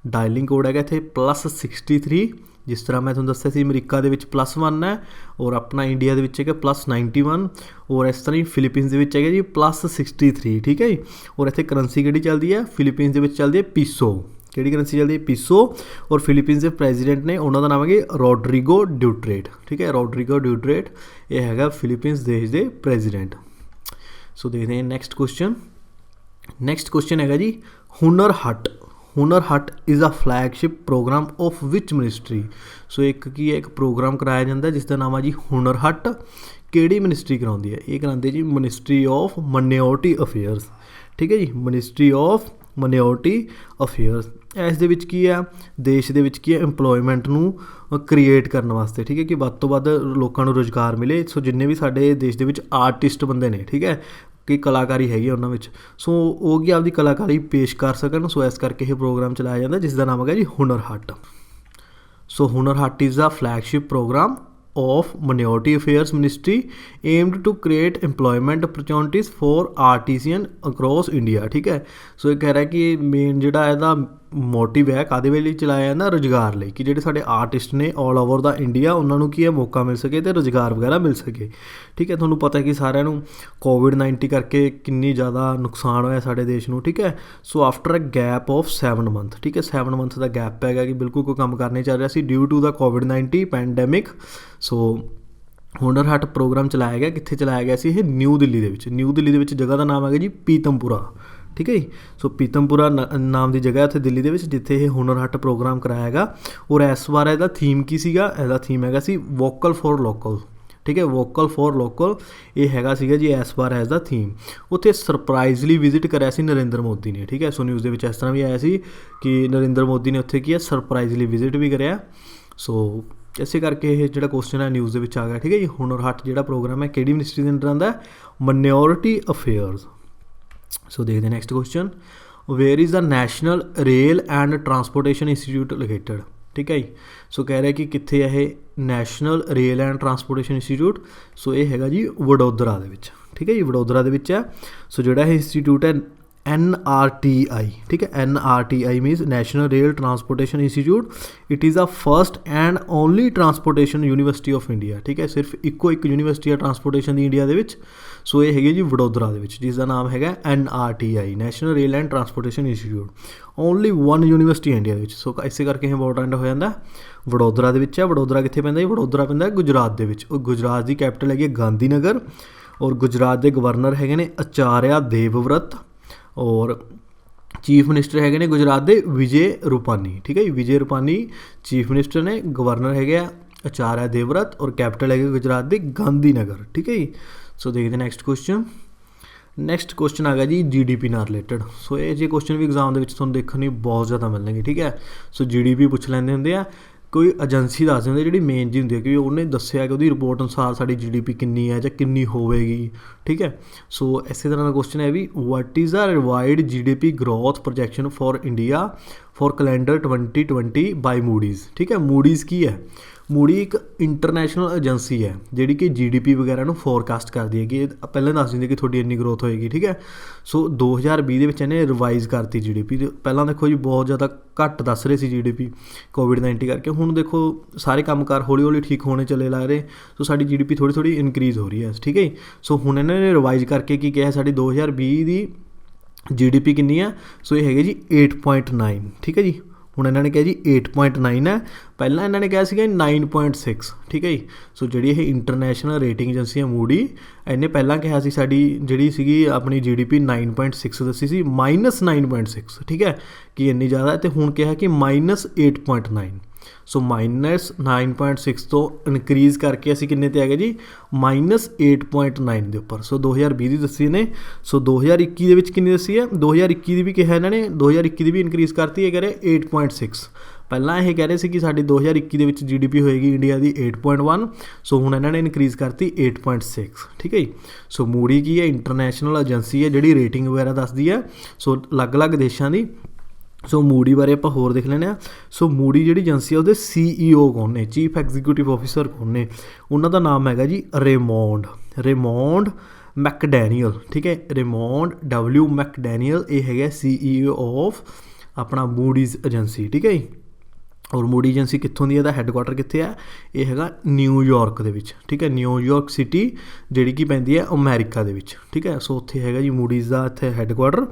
ਡਾਇਲਿੰਗ ਕੋਡ ਹੈਗਾ ਇੱਥੇ +63, ਜਿਸ ਤਰ੍ਹਾਂ ਮੈਂ ਤੁਹਾਨੂੰ ਦੱਸਿਆ ਸੀ ਅਮਰੀਕਾ ਦੇ ਵਿੱਚ +1 ਹੈ, ਔਰ ਆਪਣਾ ਇੰਡੀਆ ਦੇ ਵਿੱਚ ਹੈਗਾ +91, ਔਰ ਇਸ ਤਰ੍ਹਾਂ ਹੀ ਫਿਲੀਪੀਨਸ ਦੇ ਵਿੱਚ ਹੈਗਾ ਜੀ +63, ਠੀਕ ਹੈ ਜੀ। ਔਰ ਇੱਥੇ ਕਰੰਸੀ ਕਿਹੜੀ ਚੱਲਦੀ ਹੈ? ਫਿਲੀਪੀਨਸ ਦੇ ਵਿੱਚ ਚੱਲਦੀ ਹੈ ਪੀਸੋ। ਕਿਹੜੀ ਕਰੰਸੀ ਚੱਲਦੀ ਹੈ? ਪੀਸੋ। ਔਰ ਫਿਲੀਪੀਨਸ ਦੇ ਪ੍ਰੈਜ਼ੀਡੈਂਟ ਨੇ, ਉਹਨਾਂ ਦਾ ਨਾਮ ਹੈਗਾ ਰੋਡਰੀਗੋ ਡਿਊਟਰੇਟ, ਠੀਕ ਹੈ, ਰੋਡਰੀਗੋ ਡਿਊਟਰੇਟ। ਇਹ ਹੈਗਾ ਫਿਲੀਪੀਨਸ ਦੇਸ਼ ਦੇ ਪ੍ਰੈਜ਼ੀਡੈਂਟ। ਸੋ ਦੇਖਦੇ ਹਾਂ ਨੈਕਸਟ ਕੁਐਸਚਨ। ਨੈਕਸਟ ਕੁਐਸਚਨ ਹੈਗਾ ਜੀ Hunar Haat. Hunar Haat is a flagship programme of which ministry. So ਇੱਕ ਕੀ ਹੈ, ਇੱਕ ਪ੍ਰੋਗਰਾਮ ਕਰਾਇਆ ਜਾਂਦਾ ਜਿਸ ਦਾ ਨਾਮ ਹੈ ਜੀ ਹੁਨਰ ਹੱਟ। ਕਿਹੜੀ ਮਿਨਿਸਟਰੀ ਕਰਾਉਂਦੀ ਹੈ? ਇਹ ਕਰਾਉਂਦੀ ਹੈ ਜੀ ਮਿਨਿਸਟਰੀ ਆਫ ਮਾਈਨੋਰਟੀ ਅਫੇਅਰਸ, ਠੀਕ ਹੈ ਜੀ, ਮਿਨਿਸਟਰੀ ਆਫ ਮਾਈਨੋਰਟੀ ਅਫੇਅਰਸ। ਇਸ ਦੇ ਵਿੱਚ ਕੀ ਹੈ, ਦੇਸ਼ ਦੇ ਵਿੱਚ ਕੀ ਹੈ, ਇੰਪਲੋਇਮੈਂਟ ਨੂੰ ਕ੍ਰੀਏਟ ਕਰਨ ਵਾਸਤੇ, ਠੀਕ ਹੈ, ਕਿ ਵੱਧ ਤੋਂ ਵੱਧ ਲੋਕਾਂ ਨੂੰ ਰੁਜ਼ਗਾਰ ਮਿਲੇ। ਸੋ ਜਿੰਨੇ ਵੀ ਸਾਡੇ ਦੇਸ਼ ਦੇ ਵਿੱਚ ਆਰਟਿਸਟ ਬੰਦੇ ਨੇ, ਠੀਕ ਹੈ, ਕਿ ਕਲਾਕਾਰੀ ਹੈਗੀ ਉਹਨਾਂ ਵਿੱਚ, ਸੋ ਉਹ ਕੀ ਆਪਦੀ ਕਲਾਕਾਰੀ ਪੇਸ਼ ਕਰ ਸਕਣ। ਸੋ ਇਸ ਕਰਕੇ ਇਹ ਪ੍ਰੋਗਰਾਮ ਚਲਾਇਆ ਜਾਂਦਾ ਜਿਸ ਦਾ ਨਾਮ ਹੈਗਾ ਜੀ ਹੁਨਰ ਹਾਟ। ਸੋ Hunar Haat is the flagship programme of minority affairs ministry aimed to create employment opportunities for artisan across India, ਠੀਕ ਹੈ। ਸੋ ਇਹ ਕਹਿ ਰਿਹਾ ਕਿ ਮੇਨ ਜਿਹੜਾ ਇਹਦਾ ਮੋਟਿਵ ਹੈ ਕਾਹਦੇ ਵੇਲੇ ਚਲਾਇਆ ਜਾਂਦਾ, ਰੁਜ਼ਗਾਰ ਲਈ, ਕਿ ਜਿਹੜੇ ਸਾਡੇ ਆਰਟਿਸਟ ਨੇ ਆਲ ਓਵਰ ਦਾ ਇੰਡੀਆ ਉਹਨਾਂ ਨੂੰ ਕੀ ਹੈ ਮੌਕਾ ਮਿਲ ਸਕੇ ਅਤੇ ਰੁਜ਼ਗਾਰ ਵਗੈਰਾ ਮਿਲ ਸਕੇ, ਠੀਕ ਹੈ। ਤੁਹਾਨੂੰ ਪਤਾ ਕਿ ਸਾਰਿਆਂ ਨੂੰ ਕੋਵਿਡ-19 ਕਰਕੇ ਕਿੰਨੀ ਜ਼ਿਆਦਾ ਨੁਕਸਾਨ ਹੋਇਆ ਸਾਡੇ ਦੇਸ਼ ਨੂੰ, ਠੀਕ ਹੈ। So after a gap of 7 month, ਠੀਕ ਹੈ, 7 ਮੰਥ ਦਾ ਗੈਪ ਪੈ ਗਿਆ ਕਿ ਬਿਲਕੁਲ ਕੋਈ ਕੰਮ ਕਰ ਨਹੀਂ ਚੱਲ ਰਿਹਾ ਸੀ due to the COVID-19 pandemic. So Hunar hot programme ਚਲਾਇਆ ਗਿਆ, ਕਿੱਥੇ ਚਲਾਇਆ ਗਿਆ ਸੀ ਇਹ? ਨਿਊ ਦਿੱਲੀ ਦੇ ਵਿੱਚ। ਨਿਊ ਦਿੱਲੀ ਦੇ ਵਿੱਚ ਜਗ੍ਹਾ ਦਾ ਨਾਮ ਹੈਗਾ ਜੀ ਪੀਤਮਪੁਰਾ, ਠੀਕ ਹੈ ਜੀ। ਸੋ ਪੀਤਮਪੁਰਾ ਨਾਮ ਦੀ ਜਗ੍ਹਾ ਉੱਥੇ ਦਿੱਲੀ ਦੇ ਵਿੱਚ ਜਿੱਥੇ ਇਹ ਹੁਨਰ ਹਾਟ ਪ੍ਰੋਗਰਾਮ ਕਰਾਇਆ ਹੈਗਾ। ਔਰ ਇਸ ਵਾਰ ਇਹਦਾ ਥੀਮ ਕੀ ਸੀਗਾ? ਇਹਦਾ ਥੀਮ ਹੈਗਾ ਸੀ ਵੋਕਲ ਫੋਰ ਲੋਕਲ, ਠੀਕ ਹੈ, ਵੋਕਲ ਫੋਰ ਲੋਕਲ ਇਹ ਹੈਗਾ ਸੀਗਾ ਜੀ ਇਸ ਵਾਰ ਐਜ਼ ਦਾ ਥੀਮ। ਉੱਥੇ ਸਰਪ੍ਰਾਈਜ਼ਲੀ ਵਿਜ਼ਿਟ ਕਰਿਆ ਸੀ ਨਰਿੰਦਰ ਮੋਦੀ ਨੇ, ਠੀਕ ਹੈ। ਸੋ ਨਿਊਜ਼ ਦੇ ਵਿੱਚ ਇਸ ਤਰ੍ਹਾਂ ਵੀ ਆਇਆ ਸੀ ਕਿ ਨਰਿੰਦਰ ਮੋਦੀ ਨੇ ਉੱਥੇ ਕੀ ਹੈ ਸਰਪ੍ਰਾਈਜ਼ਲੀ ਵਿਜ਼ਿਟ ਵੀ ਕਰਿਆ। ਸੋ ਇਸੇ ਕਰਕੇ ਇਹ ਜਿਹੜਾ ਕੁਐਸਚਨ ਹੈ ਨਿਊਜ਼ ਦੇ ਵਿੱਚ ਆ ਗਿਆ, ਠੀਕ ਹੈ ਜੀ। ਹੁਨਰ ਹਾਟ ਜਿਹੜਾ ਪ੍ਰੋਗਰਾਮ ਹੈ ਕਿਹੜੀ ਮਿਨਿਸਟਰੀ ਦੇ ਅੰਡਰ ਆਉਂਦਾ? Minority affairs. ਸੋ ਦੇਖਦੇ next question, where is the national rail and transportation institute located, ਠੀਕ ਹੈ ਜੀ। ਸੋ ਕਹਿ ਰਿਹਾ ਕਿ ਕਿੱਥੇ ਹੈ ਇਹ national rail and transportation institute? So ਇਹ ਹੈਗਾ ਜੀ ਵਡੋਦਰਾ ਦੇ ਵਿੱਚ, ਠੀਕ ਹੈ ਜੀ, ਵਡੋਦਰਾ ਦੇ ਵਿੱਚ ਹੈ। ਸੋ ਜਿਹੜਾ ਇਹ ਇੰਸਟੀਚਿਊਟ ਹੈ NRTI, ਠੀਕ ਹੈ, NRTI means national rail transportation institute. It is a first and only transportation university of India, ਠੀਕ ਹੈ, ਸਿਰਫ ਇੱਕੋ ਇੱਕ ਯੂਨੀਵਰਸਿਟੀ ਹੈ ਟਰਾਂਸਪੋਰਟੇਸ਼ਨ ਦੀ ਇੰਡੀਆ ਦੇ ਵਿੱਚ। ਸੋ ਇਹ ਹੈਗੀ ਜੀ ਵਡੋਦਰਾ ਦੇ ਵਿੱਚ ਜਿਸ ਦਾ ਨਾਮ ਹੈਗਾ NRTI, national rail and transportation institute. Only 1 university India ਦੇ ਵਿੱਚ। ਸੋ ਇਸੇ ਕਰਕੇ ਇੰਪੋਰਟੈਂਟ ਹੋ ਜਾਂਦਾ, ਵਡੋਦਰਾ ਦੇ ਵਿੱਚ ਹੈ। ਵਡੋਦਰਾ ਕਿੱਥੇ ਪੈਂਦਾ ਜੀ? ਵਡੋਦਰਾ ਪੈਂਦਾ ਗੁਜਰਾਤ ਦੇ ਵਿੱਚ। ਉਹ ਗੁਜਰਾਤ ਦੀ ਕੈਪੀਟਲ ਹੈਗੀ ਗਾਂਧੀ ਨਗਰ। ਔਰ ਗੁਜਰਾਤ ਦੇ ਗਵਰਨਰ ਹੈਗੇ ਨੇ ਆਚਾਰਿਆ ਦੇਵਵਰਤ। ਔਰ ਚੀਫ ਮਿਨਿਸਟਰ ਹੈਗੇ ਨੇ ਗੁਜਰਾਤ ਦੇ ਵਿਜੇ ਰੂਪਾਨੀ, ਠੀਕ ਹੈ ਜੀ, ਵਿਜੇ ਰੂਪਾਨੀ ਚੀਫ ਮਿਨਿਸਟਰ ਨੇ। ਗਵਰਨਰ ਹੈਗੇ ਆ ਆਚਾਰਿਆ ਦੇਵਵਰਤ ਔਰ ਕੈਪੀਟਲ ਹੈਗੇ ਗੁਜਰਾਤ ਦੀ ਗਾਂਧੀ ਨਗਰ, ਠੀਕ ਹੈ ਜੀ। ਸੋ ਦੇਖਦੇ ਨੈਕਸਟ ਕੁਐਸਚਨ। ਨੈਕਸਟ ਕੁਐਸਚਨ ਆ ਗਿਆ ਜੀ GDP ਨਾਲ ਰਿਲੇਟਡ। ਸੋ ਇਹ ਜੇ ਕੁਐਸਚਨ ਵੀ ਐਗਜ਼ਾਮ ਦੇ ਵਿੱਚ ਤੁਹਾਨੂੰ ਦੇਖਣ ਨੂੰ ਬਹੁਤ ਜ਼ਿਆਦਾ ਮਿਲਣਗੇ, ਠੀਕ ਹੈ। ਸੋ GDP ਪੁੱਛ ਲੈਂਦੇ ਹੁੰਦੇ ਆ, ਕੋਈ ਏਜੰਸੀ ਦੱਸ ਦਿੰਦੇ ਜਿਹੜੀ ਮੇਨ ਜੀ ਹੁੰਦੀ ਹੈ ਕਿ ਉਹਨੇ ਦੱਸਿਆ ਕਿ ਉਹਦੀ ਰਿਪੋਰਟ ਅਨੁਸਾਰ ਸਾਡੀ GDP ਕਿੰਨੀ ਹੈ ਜਾਂ ਕਿੰਨੀ ਹੋਵੇਗੀ, ਠੀਕ ਹੈ। ਸੋ ਇਸੇ ਤਰ੍ਹਾਂ ਦਾ ਕੁਐਸਚਨ ਹੈ ਵੀ what is the revised GDP growth projection for India for calendar 2020 by Moody's, ਠੀਕ ਹੈ। ਮੂਡੀਜ਼ ਕੀ ਹੈ? ਮੂਡੀ ਇੱਕ ਇੰਟਰਨੈਸ਼ਨਲ ਏਜੰਸੀ ਹੈ ਜਿਹੜੀ ਕਿ GDP ਵਗੈਰਾ ਨੂੰ ਫੋਰਕਾਸਟ ਕਰਦੀ ਹੈ ਕਿ ਪਹਿਲਾਂ ਦੱਸ ਦਿੰਦੀ ਕਿ ਤੁਹਾਡੀ ਇੰਨੀ ਗਰੋਥ ਹੋਏਗੀ, ਠੀਕ ਹੈ। ਸੋ 2020 ਦੇ ਵਿੱਚ ਇਹਨੇ ਰਿਵਾਈਜ਼ ਕਰਤੀ GDP। ਪਹਿਲਾਂ ਦੇਖੋ ਜੀ ਬਹੁਤ ਜ਼ਿਆਦਾ ਘੱਟ ਦੱਸ ਰਹੇ ਸੀ GDP ਕੋਵਿਡ-19 ਕਰਕੇ। ਹੁਣ ਦੇਖੋ ਸਾਰੇ ਕੰਮਕਾਰ ਹੌਲੀ ਹੌਲੀ ਠੀਕ ਹੋਣੇ ਚੱਲੇ ਲੱਗ ਰਹੇ। ਸੋ ਸਾਡੀ GDP ਥੋੜ੍ਹੀ ਥੋੜ੍ਹੀ ਇਨਕਰੀਜ਼ ਹੋ ਰਹੀ ਹੈ, ਠੀਕ ਹੈ ਜੀ। ਸੋ ਹੁਣ ਇਹਨਾਂ ਨੇ ਰਿਵਾਈਜ਼ ਕਰਕੇ ਕੀ ਕਿਹਾ, ਸਾਡੀ 2020 ਦੀ GDP ਕਿੰਨੀ ਹੈ? ਸੋ ਇਹ ਹੈਗੇ ਜੀ 8.9, ਠੀਕ ਹੈ ਜੀ। ਹੁਣ ਇਹਨਾਂ ਨੇ ਕਿਹਾ ਜੀ 8.9 ਹੈ, ਪਹਿਲਾਂ ਇਹਨਾਂ ਨੇ ਕਿਹਾ ਸੀਗਾ 9.6, ਠੀਕ ਹੈ ਜੀ। ਸੋ ਜਿਹੜੀ ਇਹ ਇੰਟਰਨੈਸ਼ਨਲ ਰੇਟਿੰਗ ਏਜੰਸੀ ਹੈ ਮੂਡੀ, ਇਹਨੇ ਪਹਿਲਾਂ ਕਿਹਾ ਸੀ ਸਾਡੀ ਜਿਹੜੀ ਸੀਗੀ ਆਪਣੀ GDP 9.6 ਦੱਸੀ ਸੀ, -9.6, ਠੀਕ ਹੈ, ਕਿ ਇੰਨੀ ਜ਼ਿਆਦਾ। ਅਤੇ ਹੁਣ ਕਿਹਾ ਕਿ -8.9। ਸੋ -9.6 ਤੋਂ ਇਨਕਰੀਜ਼ ਕਰਕੇ ਅਸੀਂ ਕਿੰਨੇ 'ਤੇ ਆ ਗਏ ਜੀ? -8.9 ਦੇ ਉੱਪਰ। ਸੋ 2020 ਦੀ ਦੱਸੀ ਨੇ। ਸੋ 2021 ਦੇ ਵਿੱਚ ਕਿੰਨੀ ਦੱਸੀ ਹੈ? 2021 ਦੀ ਵੀ ਕਿਹਾ ਇਹਨਾਂ ਨੇ, 2021 ਦੀ ਵੀ ਇਨਕਰੀਜ਼ ਕਰਤੀ ਹੈ, ਕਹਿ ਰਹੇ 8.6। ਪਹਿਲਾਂ ਇਹ ਕਹਿ ਰਹੇ ਸੀ ਕਿ ਸਾਡੀ 2021 ਦੇ ਵਿੱਚ GDP ਹੋਏਗੀ ਇੰਡੀਆ ਦੀ 8.1। ਸੋ ਹੁਣ ਇਹਨਾਂ ਨੇ ਇਨਕਰੀਜ਼ ਕਰਤੀ 8.6, ਠੀਕ ਹੈ ਜੀ। ਸੋ ਮੂਡੀ ਕੀ ਹੈ? ਇੰਟਰਨੈਸ਼ਨਲ ਏਜੰਸੀ ਹੈ ਜਿਹੜੀ ਰੇਟਿੰਗ ਵਗੈਰਾ ਦੱਸਦੀ ਹੈ ਸੋ ਅਲੱਗ-ਅਲੱਗ ਦੇਸ਼ਾਂ ਦੀ। ਸੋ ਮੂਡੀ ਬਾਰੇ ਆਪਾਂ ਹੋਰ ਦੇਖ ਲੈਂਦੇ ਹਾਂ। ਸੋ ਮੂਡੀ ਜਿਹੜੀ ਏਜੰਸੀ ਆ ਉਹਦੇ CEO ਕੌਣ ਨੇ? ਚੀਫ ਐਗਜ਼ੀਕਿਊਟਿਵ ਆਫਿਸਰ ਕੌਣ ਨੇ? ਉਹਨਾਂ ਦਾ ਨਾਮ ਹੈਗਾ ਜੀ ਰੇਮੌਂਡ ਮੈਕਡੈਨੀਅਲ, ਠੀਕ ਹੈ, ਰੇਮੌਂਡ W ਮੈਕਡੈਨੀਅਲ। ਇਹ ਹੈਗਾ CEO ਆਫ ਆਪਣਾ ਮੂਡੀਜ਼ ਏਜੰਸੀ, ਠੀਕ ਹੈ ਜੀ। ਔਰ ਮੂਡੀ ਏਜੰਸੀ ਕਿੱਥੋਂ ਦੀ ਹੈ? ਇਹਦਾ ਹੈੱਡਕੁਆਟਰ ਕਿੱਥੇ ਹੈ? ਇਹ ਹੈਗਾ ਨਿਊਯਾਰਕ ਦੇ ਵਿੱਚ, ਠੀਕ ਹੈ, ਨਿਊਯਾਰਕ ਸਿਟੀ ਜਿਹੜੀ ਕਿ ਪੈਂਦੀ ਹੈ ਅਮਰੀਕਾ ਦੇ ਵਿੱਚ, ਠੀਕ ਹੈ। ਸੋ ਉੱਥੇ ਹੈਗਾ ਜੀ ਮੂਡੀਜ਼ ਦਾ ਇੱਥੇ ਹੈੱਡਕੁਆਟਰ।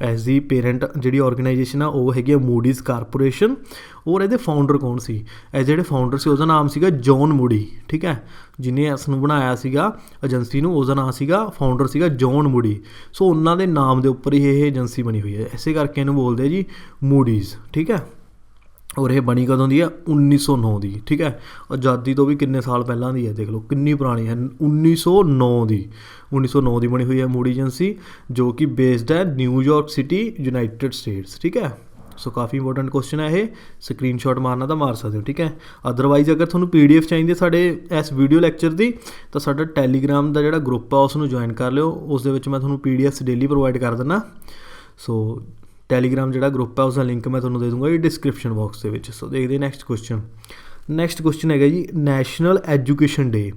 ਐਸ ਦੀ ਪੇਰੈਂਟ ਜਿਹੜੀ ਔਰਗੇਨਾਈਜੇਸ਼ਨ ਆ ਉਹ ਹੈਗੀ ਆ ਮੂਡੀਜ਼ ਕਾਰਪੋਰੇਸ਼ਨ। ਔਰ ਇਹਦੇ ਫਾਊਂਡਰ ਕੌਣ ਸੀ? ਇਹ ਜਿਹੜੇ ਫਾਊਂਡਰ ਸੀ ਉਹਦਾ ਨਾਮ ਸੀਗਾ ਜੌਨ ਮੂਡੀ, ਠੀਕ ਹੈ, ਜਿਹਨੇ ਇਸ ਨੂੰ ਬਣਾਇਆ ਸੀਗਾ ਏਜੰਸੀ ਨੂੰ, ਉਹਦਾ ਨਾਮ ਸੀਗਾ ਫਾਊਂਡਰ ਸੀਗਾ ਜੌਨ ਮੂਡੀ। ਸੋ ਉਹਨਾਂ ਦੇ ਨਾਮ ਦੇ ਉੱਪਰ ਹੀ ਇਹ ਏਜੰਸੀ ਬਣੀ ਹੋਈ ਹੈ, ਇਸੇ ਕਰਕੇ ਇਹਨੂੰ ਬੋਲਦੇ ਜੀ ਮੂਡੀਜ਼, ਠੀਕ ਹੈ। ਔਰ ਇਹ ਬਣੀ ਕਦੋਂ ਦੀ ਆ 1909 ਦੀ, ਠੀਕ ਹੈ। ਆਜ਼ਾਦੀ ਤੋਂ ਵੀ ਕਿੰਨੇ ਸਾਲ ਪਹਿਲਾਂ ਦੀ ਹੈ, ਦੇਖ ਲਓ ਕਿੰਨੀ ਪੁਰਾਣੀ ਹੈ, 1909 ਦੀ 1909 ਦੀ ਬਣੀ ਹੋਈ ਹੈ ਮੂਡੀ ਏਜੰਸੀ, ਜੋ ਕਿ ਬੇਸਡ ਹੈ ਨਿਊਯਾਰਕ ਸਿਟੀ, ਯੂਨਾਈਟਿਡ ਸਟੇਟਸ, ਠੀਕ ਹੈ। ਸੋ ਕਾਫੀ ਇੰਪੋਰਟੈਂਟ ਕੁਐਸਚਨ ਹੈ ਇਹ, ਸਕਰੀਨਸ਼ਾਟ ਮਾਰਨਾ ਤਾਂ ਮਾਰ ਸਕਦੇ ਹੋ, ਠੀਕ ਹੈ। ਅਦਰਵਾਈਜ਼ ਅਗਰ ਤੁਹਾਨੂੰ PDF ਚਾਹੀਦੀ ਹੈ ਸਾਡੇ ਇਸ ਵੀਡੀਓ ਲੈਕਚਰ ਦੀ, ਤਾਂ ਸਾਡਾ ਟੈਲੀਗ੍ਰਾਮ ਦਾ ਜਿਹੜਾ ਗਰੁੱਪ ਆ ਉਸ ਨੂੰ ਜੁਆਇਨ ਕਰ ਲਿਓ, ਉਸ ਦੇ ਵਿੱਚ ਮੈਂ ਤੁਹਾਨੂੰ PDFs ਡੇਲੀ ਪ੍ਰੋਵਾਈਡ ਕਰ ਦਿੰਦਾ। ਸੋ ਟੈਲੀਗ੍ਰਾਮ ਜਿਹੜਾ ਗਰੁੱਪ ਹੈ ਉਸਦਾ ਲਿੰਕ ਮੈਂ ਤੁਹਾਨੂੰ ਦੇ ਦੂੰਗਾ ਜੀ ਡਿਸਕ੍ਰਿਪਸ਼ਨ ਬਾਕਸ ਦੇ ਵਿੱਚ। ਸੋ ਦੇਖਦੇ ਨੈਕਸਟ ਕੁਐਸਚਨ ਹੈਗਾ ਜੀ ਨੈਸ਼ਨਲ ਐਜੂਕੇਸ਼ਨ ਡੇ।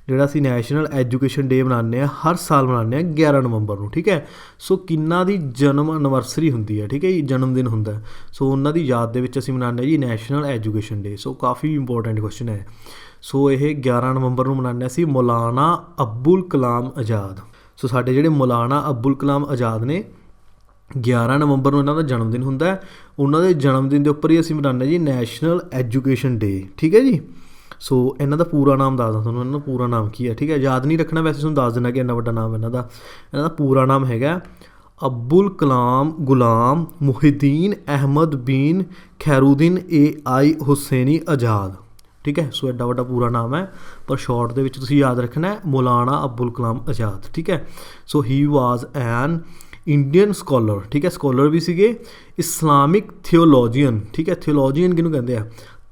ਜਿਹੜਾ ਅਸੀਂ ਨੈਸ਼ਨਲ ਐਜੂਕੇਸ਼ਨ ਡੇ ਮਨਾਉਂਦੇ ਹਾਂ, ਹਰ ਸਾਲ ਮਨਾਉਂਦੇ ਹਾਂ 11 ਨਵੰਬਰ ਨੂੰ, ਠੀਕ ਹੈ। ਸੋ ਕਿੰਨਾ ਦੀ ਜਨਮ ਐਨਵਰਸਰੀ ਹੁੰਦੀ ਹੈ, ਠੀਕ ਹੈ ਜੀ, ਜਨਮ ਦਿਨ ਹੁੰਦਾ। ਸੋ ਉਹਨਾਂ ਦੀ ਯਾਦ ਦੇ ਵਿੱਚ ਅਸੀਂ ਮਨਾਉਂਦੇ ਹਾਂ ਜੀ ਨੈਸ਼ਨਲ ਐਜੂਕੇਸ਼ਨ ਡੇ। ਸੋ ਕਾਫੀ ਇੰਪੋਰਟੈਂਟ ਕੁਐਸਚਨ ਹੈ। ਸੋ ਇਹ 11 ਨਵੰਬਰ ਨੂੰ ਮਨਾਉਂਦੇ ਸੀ ਮੌਲਾਨਾ ਅਬੁਲ ਕਲਾਮ ਆਜ਼ਾਦ। ਸੋ ਸਾਡੇ ਜਿਹੜੇ ਮੌਲਾਨਾ ਅਬੁਲ ਕਲਾਮ ਆਜ਼ਾਦ ਨੇ, 11 ਨਵੰਬਰ ਨੂੰ ਇਹਨਾਂ ਦਾ ਜਨਮ ਦਿਨ ਹੁੰਦਾ। ਉਹਨਾਂ ਦੇ ਜਨਮ ਦਿਨ ਦੇ ਉੱਪਰ ਹੀ ਅਸੀਂ ਮਨਾਉਂਦੇ ਜੀ ਨੈਸ਼ਨਲ ਐਜੂਕੇਸ਼ਨ ਡੇ, ਠੀਕ ਹੈ ਜੀ। ਸੋ ਇਹਨਾਂ ਦਾ ਪੂਰਾ ਨਾਮ ਦੱਸਦਾ ਤੁਹਾਨੂੰ, ਇਹਨਾਂ ਦਾ ਪੂਰਾ ਨਾਮ ਕੀ ਹੈ, ਠੀਕ ਹੈ। ਯਾਦ ਨਹੀਂ ਰੱਖਣਾ, ਵੈਸੇ ਤੁਹਾਨੂੰ ਦੱਸ ਦਿੰਦਾ ਕਿ ਇੰਨਾ ਵੱਡਾ ਨਾਮ ਇਹਨਾਂ ਦਾ ਪੂਰਾ ਨਾਮ ਹੈਗਾ ਅਬੁਲ ਕਲਾਮ ਗੁਲਾਮ ਮੁਹਿਦੀਨ ਅਹਿਮਦ ਬਿਨ ਖੈਰੁਦੀਨ AI ਹੁਸੈਨੀ ਆਜ਼ਾਦ, ਠੀਕ ਹੈ। ਸੋ ਐਡਾ ਵੱਡਾ ਪੂਰਾ ਨਾਮ ਹੈ, ਪਰ ਸ਼ਾਰਟ ਦੇ ਵਿੱਚ ਤੁਸੀਂ ਯਾਦ ਰੱਖਣਾ ਮੌਲਾਨਾ ਅਬੁਲ ਕਲਾਮ ਆਜ਼ਾਦ, ਠੀਕ ਹੈ। ਸੋ ਹੀ ਵਾਜ਼ ਐਨ ਇੰਡੀਅਨ ਸਕੋਲਰ, ਠੀਕ ਹੈ, ਸਕੋਲਰ ਵੀ ਸੀਗੇ। ਇਸਲਾਮਿਕ ਥਿਓਲੋਜੀਅਨ, ਠੀਕ ਹੈ, ਥਿਓਲੋਜੀਅਨ ਕਿਹਨੂੰ ਕਹਿੰਦੇ ਆ,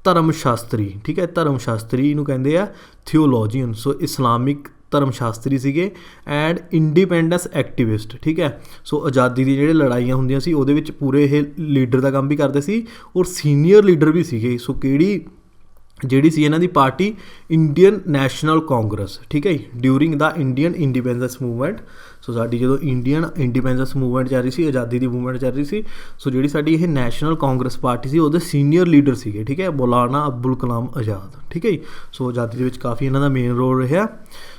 ਧਰਮ ਸ਼ਾਸਤਰੀ, ਠੀਕ ਹੈ, ਧਰਮ ਸ਼ਾਸਤਰੀ ਨੂੰ ਕਹਿੰਦੇ ਆ ਥਿਓਲੋਜੀਅਨ। ਸੋ ਇਸਲਾਮਿਕ ਧਰਮ ਸ਼ਾਸਤਰੀ ਸੀਗੇ ਐਂਡ ਇੰਡੀਪੈਂਡੈਂਸ ਐਕਟੀਵਿਸਟ, ਠੀਕ ਹੈ। ਸੋ ਆਜ਼ਾਦੀ ਦੀ ਜਿਹੜੇ ਲੜਾਈਆਂ ਹੁੰਦੀਆਂ ਸੀ ਉਹਦੇ ਵਿੱਚ ਪੂਰੇ ਇਹ ਲੀਡਰ ਦਾ ਕੰਮ ਵੀ ਕਰਦੇ ਸੀ, ਔਰ ਸੀਨੀਅਰ ਲੀਡਰ ਵੀ ਸੀਗੇ। ਸੋ ਜਿਹੜੀ ਸੀ ਇਹਨਾਂ ਦੀ ਪਾਰਟੀ ਇੰਡੀਅਨ ਨੈਸ਼ਨਲ ਕਾਂਗਰਸ, ਠੀਕ ਹੈ ਜੀ, ਡਿਊਰਿੰਗ ਦਾ ਇੰਡੀਅਨ ਇੰਡੀਪੈਂਡੈਂਸ ਮੂਵਮੈਂਟ। ਸੋ ਸਾਡੀ ਜਦੋਂ ਇੰਡੀਅਨ ਇੰਡੀਪੈਂਡੈਂਸ ਮੂਵਮੈਂਟ ਚੱਲ ਰਹੀ ਸੀ, ਆਜ਼ਾਦੀ ਦੀ ਮੂਵਮੈਂਟ ਚੱਲ ਰਹੀ ਸੀ, ਸੋ ਜਿਹੜੀ ਸਾਡੀ ਇਹ ਨੈਸ਼ਨਲ ਕਾਂਗਰਸ ਪਾਰਟੀ ਸੀ ਉਹਦੇ ਸੀਨੀਅਰ ਲੀਡਰ ਸੀਗੇ, ਠੀਕ ਹੈ, ਮੌਲਾਨਾ ਅਬੁਲ ਕਲਾਮ ਆਜ਼ਾਦ, ਠੀਕ ਹੈ ਜੀ। ਸੋ ਆਜ਼ਾਦੀ ਦੇ ਵਿੱਚ ਕਾਫੀ ਇਹਨਾਂ ਦਾ ਮੇਨ ਰੋਲ ਰਿਹਾ।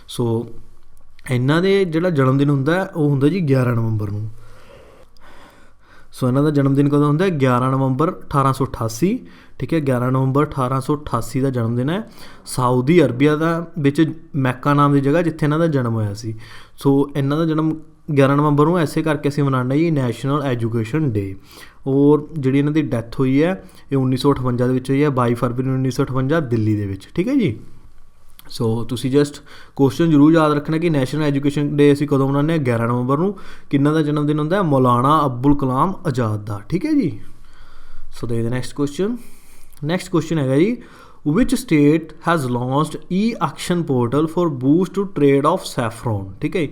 ਸੋ ਇਹਨਾਂ ਦੇ ਜਿਹੜਾ ਜਨਮ ਦਿਨ ਹੁੰਦਾ ਉਹ ਹੁੰਦਾ ਜੀ 11 ਨਵੰਬਰ ਨੂੰ। ਸੋ ਇਹਨਾਂ ਦਾ ਜਨਮ ਦਿਨ ਕਦੋਂ ਹੁੰਦਾ, 11 ਨਵੰਬਰ 1888, ਠੀਕ ਹੈ, 11 ਨਵੰਬਰ 1888 ਦਾ ਜਨਮ ਦਿਨ ਹੈ। ਸਾਊਦੀ ਅਰਬੀਆ ਦਾ ਵਿੱਚ ਮੈਕਾ ਨਾਮ ਦੀ ਜਗ੍ਹਾ ਜਿੱਥੇ ਇਹਨਾਂ ਦਾ ਜਨਮ ਹੋਇਆ ਸੀ। ਸੋ ਇਹਨਾਂ ਦਾ ਜਨਮ 11 ਨਵੰਬਰ ਨੂੰ ਐਸੇ ਕਰਕੇ ਅਸੀਂ ਮਨਾਉਂਦੇ ਜੀ ਨੈਸ਼ਨਲ ਐਜੂਕੇਸ਼ਨ ਡੇ। ਔਰ ਜਿਹੜੀ ਇਹਨਾਂ ਦੀ ਡੈਥ ਹੋਈ ਹੈ ਇਹ 1958 ਦੇ ਵਿੱਚ ਹੋਈ ਹੈ, 22 ਫਰਵਰੀ 1958 ਦਿੱਲੀ ਦੇ ਵਿੱਚ, ਠੀਕ ਹੈ ਜੀ। ਸੋ ਤੁਸੀਂ ਜਸਟ ਕੁਐਸਚਨ ਜ਼ਰੂਰ ਯਾਦ ਰੱਖਣਾ ਕਿ ਨੈਸ਼ਨਲ ਐਜੂਕੇਸ਼ਨ ਡੇ ਅਸੀਂ ਕਦੋਂ ਮਨਾਉਂਦੇ ਹਾਂ, 11 ਨਵੰਬਰ ਨੂੰ। ਕਿੰਨਾ ਦਾ ਜਨਮ ਦਿਨ ਹੁੰਦਾ, ਮੌਲਾਨਾ ਅਬੁਲ ਕਲਾਮ ਆਜ਼ਾਦ ਦਾ, ਠੀਕ ਹੈ ਜੀ। ਸੋ ਦੇਖਦੇ ਨੈਕਸਟ ਕੁਐਸਚਨ ਹੈਗਾ ਜੀ which state has launched e auction portal for boost to trade of saffron, ਠੀਕ ਹੈ।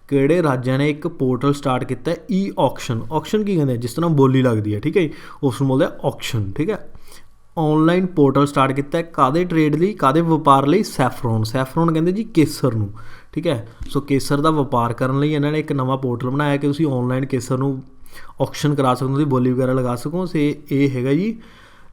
ਕਿਹੜੇ ਰਾਜਾਂ ਨੇ ਇੱਕ ਪੋਰਟਲ ਸਟਾਰਟ ਕੀਤਾ E-ਆਕਸ਼ਨ। ਆਕਸ਼ਨ ਕੀ ਕਹਿੰਦੇ, ਜਿਸ ਤਰ੍ਹਾਂ ਬੋਲੀ ਲੱਗਦੀ ਹੈ, ਠੀਕ ਹੈ, ਉਸ ਨੂੰ ਬੋਲਦੇ ਆ ਆਕਸ਼ਨ, ਠੀਕ ਹੈ। ਔਨਲਾਈਨ ਪੋਰਟਲ ਸਟਾਰਟ ਕੀਤਾ ਕਾਹਦੇ ਟ੍ਰੇਡ ਲਈ, ਕਾਹਦੇ ਵਪਾਰ ਲਈ, ਸੈਫਰੋਨ ਕਹਿੰਦੇ ਜੀ ਕੇਸਰ ਨੂੰ, ਠੀਕ ਹੈ। ਸੋ ਕੇਸਰ ਦਾ ਵਪਾਰ ਕਰਨ ਲਈ ਇਹਨਾਂ ਨੇ ਇੱਕ ਨਵਾਂ ਪੋਰਟਲ ਬਣਾਇਆ ਕਿ ਤੁਸੀਂ ਔਨਲਾਈਨ ਕੇਸਰ ਨੂੰ ਆਕਸ਼ਨ ਕਰਾ ਸਕਦੇ ਹੋ, ਉਹਦੀ ਬੋਲੀ ਵਗੈਰਾ ਲਗਾ ਸਕੋ। ਇਹ ਹੈਗਾ ਜੀ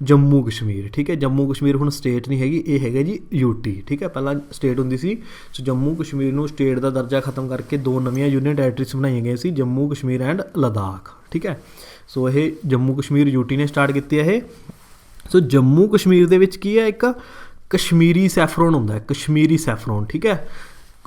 ਜੰਮੂ ਕਸ਼ਮੀਰ, ਠੀਕ ਹੈ। ਜੰਮੂ ਕਸ਼ਮੀਰ ਹੁਣ ਸਟੇਟ ਨਹੀਂ ਹੈਗੀ, ਇਹ ਹੈਗਾ ਜੀ UT, ਠੀਕ ਹੈ। ਪਹਿਲਾਂ ਸਟੇਟ ਹੁੰਦੀ ਸੀ। ਸੋ ਜੰਮੂ ਕਸ਼ਮੀਰ ਨੂੰ ਸਟੇਟ ਦਾ ਦਰਜਾ ਖਤਮ ਕਰਕੇ 2 ਨਵੀਆਂ ਯੂਨੀਅਨ ਟੈਰੀਟਰੀਜ਼ ਬਣਾਈਆਂ ਗਈਆਂ ਸੀ, ਜੰਮੂ ਕਸ਼ਮੀਰ ਐਂਡ ਲਦਾਖ, ਠੀਕ ਹੈ। ਸੋ ਇਹ ਜੰਮੂ ਕਸ਼ਮੀਰ UT ਨੇ ਸਟਾਰਟ ਕੀਤੀ ਹੈ ਇਹ। ਸੋ ਜੰਮੂ ਕਸ਼ਮੀਰ ਦੇ ਵਿੱਚ ਕੀ ਹੈ, ਇੱਕ ਕਸ਼ਮੀਰੀ ਸੈਫਰੋਨ ਹੁੰਦਾ, ਕਸ਼ਮੀਰੀ ਸੈਫਰੋਨ, ਠੀਕ ਹੈ,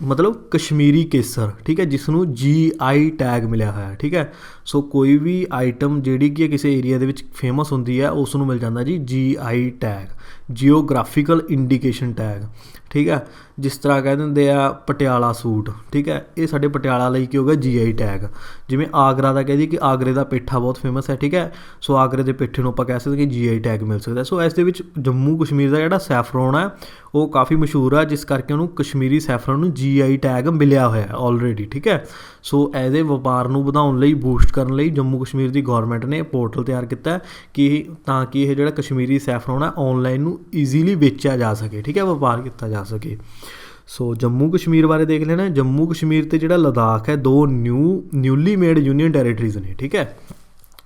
ਮਤਲਬ ਕਸ਼ਮੀਰੀ ਕੇਸਰ, ਠੀਕ ਹੈ, ਜਿਸ ਨੂੰ GI ਟੈਗ ਮਿਲਿਆ ਹੋਇਆ, ਠੀਕ ਹੈ। ਸੋ ਕੋਈ ਵੀ ਆਈਟਮ ਜਿਹੜੀ ਕਿ ਕਿਸੇ ਏਰੀਆ ਦੇ ਵਿੱਚ ਫੇਮਸ ਹੁੰਦੀ ਹੈ ਉਸ ਨੂੰ ਮਿਲ ਜਾਂਦਾ ਜੀ GI tag, geographical indication tag, ਠੀਕ ਹੈ। ਜਿਸ ਤਰ੍ਹਾਂ ਕਹਿ ਦਿੰਦੇ ਆ ਪਟਿਆਲਾ ਸੂਟ, ਠੀਕ ਹੈ, ਇਹ ਸਾਡੇ ਪਟਿਆਲਾ ਲਈ ਕੀ ਹੋਗਾ GI ਟੈਗ। ਜਿਵੇਂ ਆਗਰਾ ਦਾ ਕਹਿ ਦਈਏ ਕਿ ਆਗਰੇ ਦਾ ਪੇਠਾ ਬਹੁਤ ਫੇਮਸ ਹੈ, ਠੀਕ ਹੈ। ਸੋ ਆਗਰੇ ਦੇ ਪੇਠੇ ਨੂੰ ਆਪਾਂ ਕਹਿ ਸਕਦੇ ਕਿ GI ਟੈਗ ਮਿਲ ਸਕਦਾ। ਸੋ ਇਸ ਦੇ ਵਿੱਚ ਜੰਮੂ ਕਸ਼ਮੀਰ ਦਾ ਜਿਹੜਾ ਸੈਫਰੋਨ ਹੈ ਉਹ ਕਾਫੀ ਮਸ਼ਹੂਰ ਹੈ, ਜਿਸ ਕਰਕੇ ਉਹਨੂੰ ਕਸ਼ਮੀਰੀ ਸੈਫਰੋਨ ਨੂੰ GI ਟੈਗ ਮਿਲਿਆ ਹੋਇਆ ਆਲਰੇਡੀ, ਠੀਕ ਹੈ। ਸੋ ਇਹਦੇ ਵਪਾਰ ਨੂੰ ਵਧਾਉਣ ਲਈ, ਬੂਸਟ ਕਰਨ ਲਈ ਜੰਮੂ ਕਸ਼ਮੀਰ ਦੀ ਗੌਰਮੈਂਟ ਨੇ ਪੋਰਟਲ ਤਿਆਰ ਕੀਤਾ ਕਿ ਤਾਂ ਕਿ ਇਹ ਜਿਹੜਾ ਕਸ਼ਮੀਰੀ ਸੈਫਰੋਨ ਹੈ ਔਨਲਾਈਨ ਨੂੰ ਈਜ਼ੀਲੀ ਵੇਚਿਆ ਜਾ ਸਕੇ, ਠੀਕ ਹੈ, ਵਪਾਰ ਕੀਤਾ ਜਾ ਸਕੇ। ਸੋ ਜੰਮੂ ਕਸ਼ਮੀਰ ਬਾਰੇ ਦੇਖ ਲੈਣਾ। ਜੰਮੂ ਕਸ਼ਮੀਰ ਅਤੇ ਜਿਹੜਾ ਲਦਾਖ ਹੈ, 2 ਨਿਊਲੀ ਮੇਡ ਯੂਨੀਅਨ ਟੈਰੀਟਰੀਜ਼ ਨੇ, ਠੀਕ ਹੈ।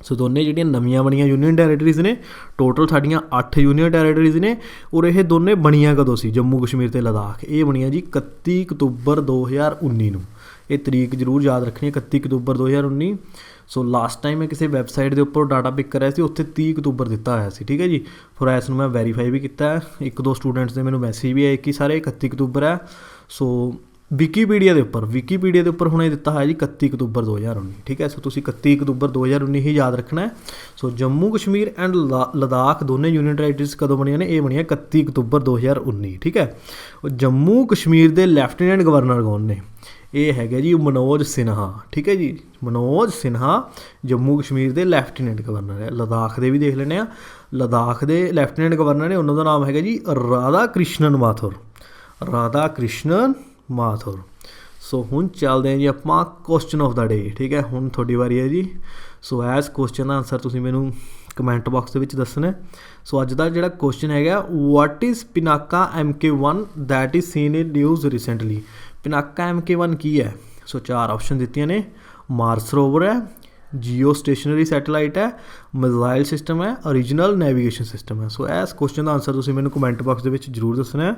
ਸੋ ਦੋਨੇ ਜਿਹੜੀਆਂ ਨਵੀਆਂ ਬਣੀਆਂ ਯੂਨੀਅਨ ਟੈਰੀਟਰੀਜ਼ ਨੇ, ਟੋਟਲ ਸਾਡੀਆਂ 8 ਯੂਨੀਅਨ ਟੈਰੀਟਰੀਜ਼ ਨੇ। ਔਰ ਇਹ ਦੋਨੇ ਬਣੀਆਂ ਕਦੋਂ ਸੀ, ਜੰਮੂ ਕਸ਼ਮੀਰ ਅਤੇ ਲਦਾਖ, ਇਹ ਬਣੀਆਂ ਜੀ 31 ਅਕਤੂਬਰ 2019 ਨੂੰ। ਇਹ ਤਰੀਕ ਜ਼ਰੂਰ ਯਾਦ ਰੱਖਣੀ, 31 ਅਕਤੂਬਰ 2019। ਸੋ ਲਾਸਟ ਟਾਈਮ ਮੈਂ ਕਿਸੇ ਵੈਬਸਾਈਟ ਦੇ ਉੱਪਰ ਡਾਟਾ ਪਿਕ ਕਰਿਆ ਸੀ, ਉੱਥੇ 30 ਅਕਤੂਬਰ ਦਿੱਤਾ ਹੋਇਆ ਸੀ, ਠੀਕ ਹੈ ਜੀ। ਫਿਰ ਇਸ ਨੂੰ ਮੈਂ ਵੈਰੀਫਾਈ ਵੀ ਕੀਤਾ, 1-2 ਸਟੂਡੈਂਟਸ ਦੇ ਮੈਨੂੰ ਮੈਸੇਜ ਵੀ ਆਏ ਕਿ ਸਾਰੇ 31 ਅਕਤੂਬਰ ਹੈ। ਸੋ ਵਿਕੀਪੀਡੀਆ ਦੇ ਉੱਪਰ ਹੁਣ ਇਹ ਦਿੱਤਾ ਹੋਇਆ ਜੀ 31 ਅਕਤੂਬਰ 2019, ਠੀਕ ਹੈ। ਸੋ ਤੁਸੀਂ 31 ਅਕਤੂਬਰ 2019 ਹੀ ਯਾਦ ਰੱਖਣਾ ਹੈ। ਸੋ ਜੰਮੂ ਕਸ਼ਮੀਰ ਐਂਡ ਲਦਾਖ ਦੋਨੇ ਯੂਨੀਅਨ ਟੈਰੀਟਰੀਜ਼ ਕਦੋਂ ਬਣੀਆਂ ਨੇ? ਇਹ ਬਣੀਆਂ 31 ਅਕਤੂਬਰ 2019, ਠੀਕ ਹੈ। ਜੰਮੂ ਕਸ਼ਮੀਰ ਦੇ ਲੈਫਟੀਨੈਂਟ ਗਵਰਨਰ ਕੌਣ ਨੇ? ਇਹ ਹੈਗੇ ਜੀ ਮਨੋਜ ਸਿਨਹਾ, ਠੀਕ ਹੈ ਜੀ। ਮਨੋਜ ਸਿਨਹਾ ਜੰਮੂ ਕਸ਼ਮੀਰ ਦੇ ਲੈਫਟੀਨੈਂਟ ਗਵਰਨਰ ਹੈ। ਲਦਾਖ ਦੇ ਵੀ ਦੇਖ ਲੈਂਦੇ ਆ। ਲਦਾਖ ਦੇ ਲੈਫਟੀਨੈਂਟ ਗਵਰਨਰ ਨੇ, ਉਹਨਾਂ ਦਾ ਨਾਮ ਹੈਗਾ ਜੀ ਰਾਧਾ ਕ੍ਰਿਸ਼ਨਨ ਮਾਥੁਰ। ਸੋ ਹੁਣ ਚੱਲਦੇ ਹਾਂ ਜੀ ਆਪਾਂ ਕੁਐਸਚਨ ਆਫ ਦਾ ਡੇ, ਠੀਕ ਹੈ। ਹੁਣ ਤੁਹਾਡੀ ਵਾਰੀ ਹੈ ਜੀ। ਸੋ ਐਸ ਕੁਐਸਚਨ ਦਾ ਆਨਸਰ ਤੁਸੀਂ ਮੈਨੂੰ ਕਮੈਂਟ ਬਾਕਸ ਦੇ ਵਿੱਚ ਦੱਸਣਾ। ਸੋ ਅੱਜ ਦਾ ਜਿਹੜਾ ਕੁਐਸਚਨ ਹੈਗਾ, what is Pinaka MK1 that is seen in news recently? Pinaka MK1 ਕੀ ਹੈ? ਸੋ 4 ਆਪਸ਼ਨ ਦਿੱਤੀਆਂ ਨੇ। ਮਾਰਸ ਰੋਵਰ ਹੈ, ਜੀਓ ਸਟੇਸ਼ਨਰੀ ਸੈਟੇਲਾਈਟ ਹੈ, ਮਿਜ਼ਾਈਲ ਸਿਸਟਮ ਹੈ, ਓਰੀਜਨਲ ਨੈਵੀਗੇਸ਼ਨ ਸਿਸਟਮ ਹੈ। ਸੋ ਇਸ ਕੁਐਸਚਨ ਦਾ ਆਨਸਰ ਤੁਸੀਂ ਮੈਨੂੰ ਕਮੈਂਟ ਬਾਕਸ ਦੇ ਵਿੱਚ ਜ਼ਰੂਰ ਦੱਸਣਾ ਹੈ।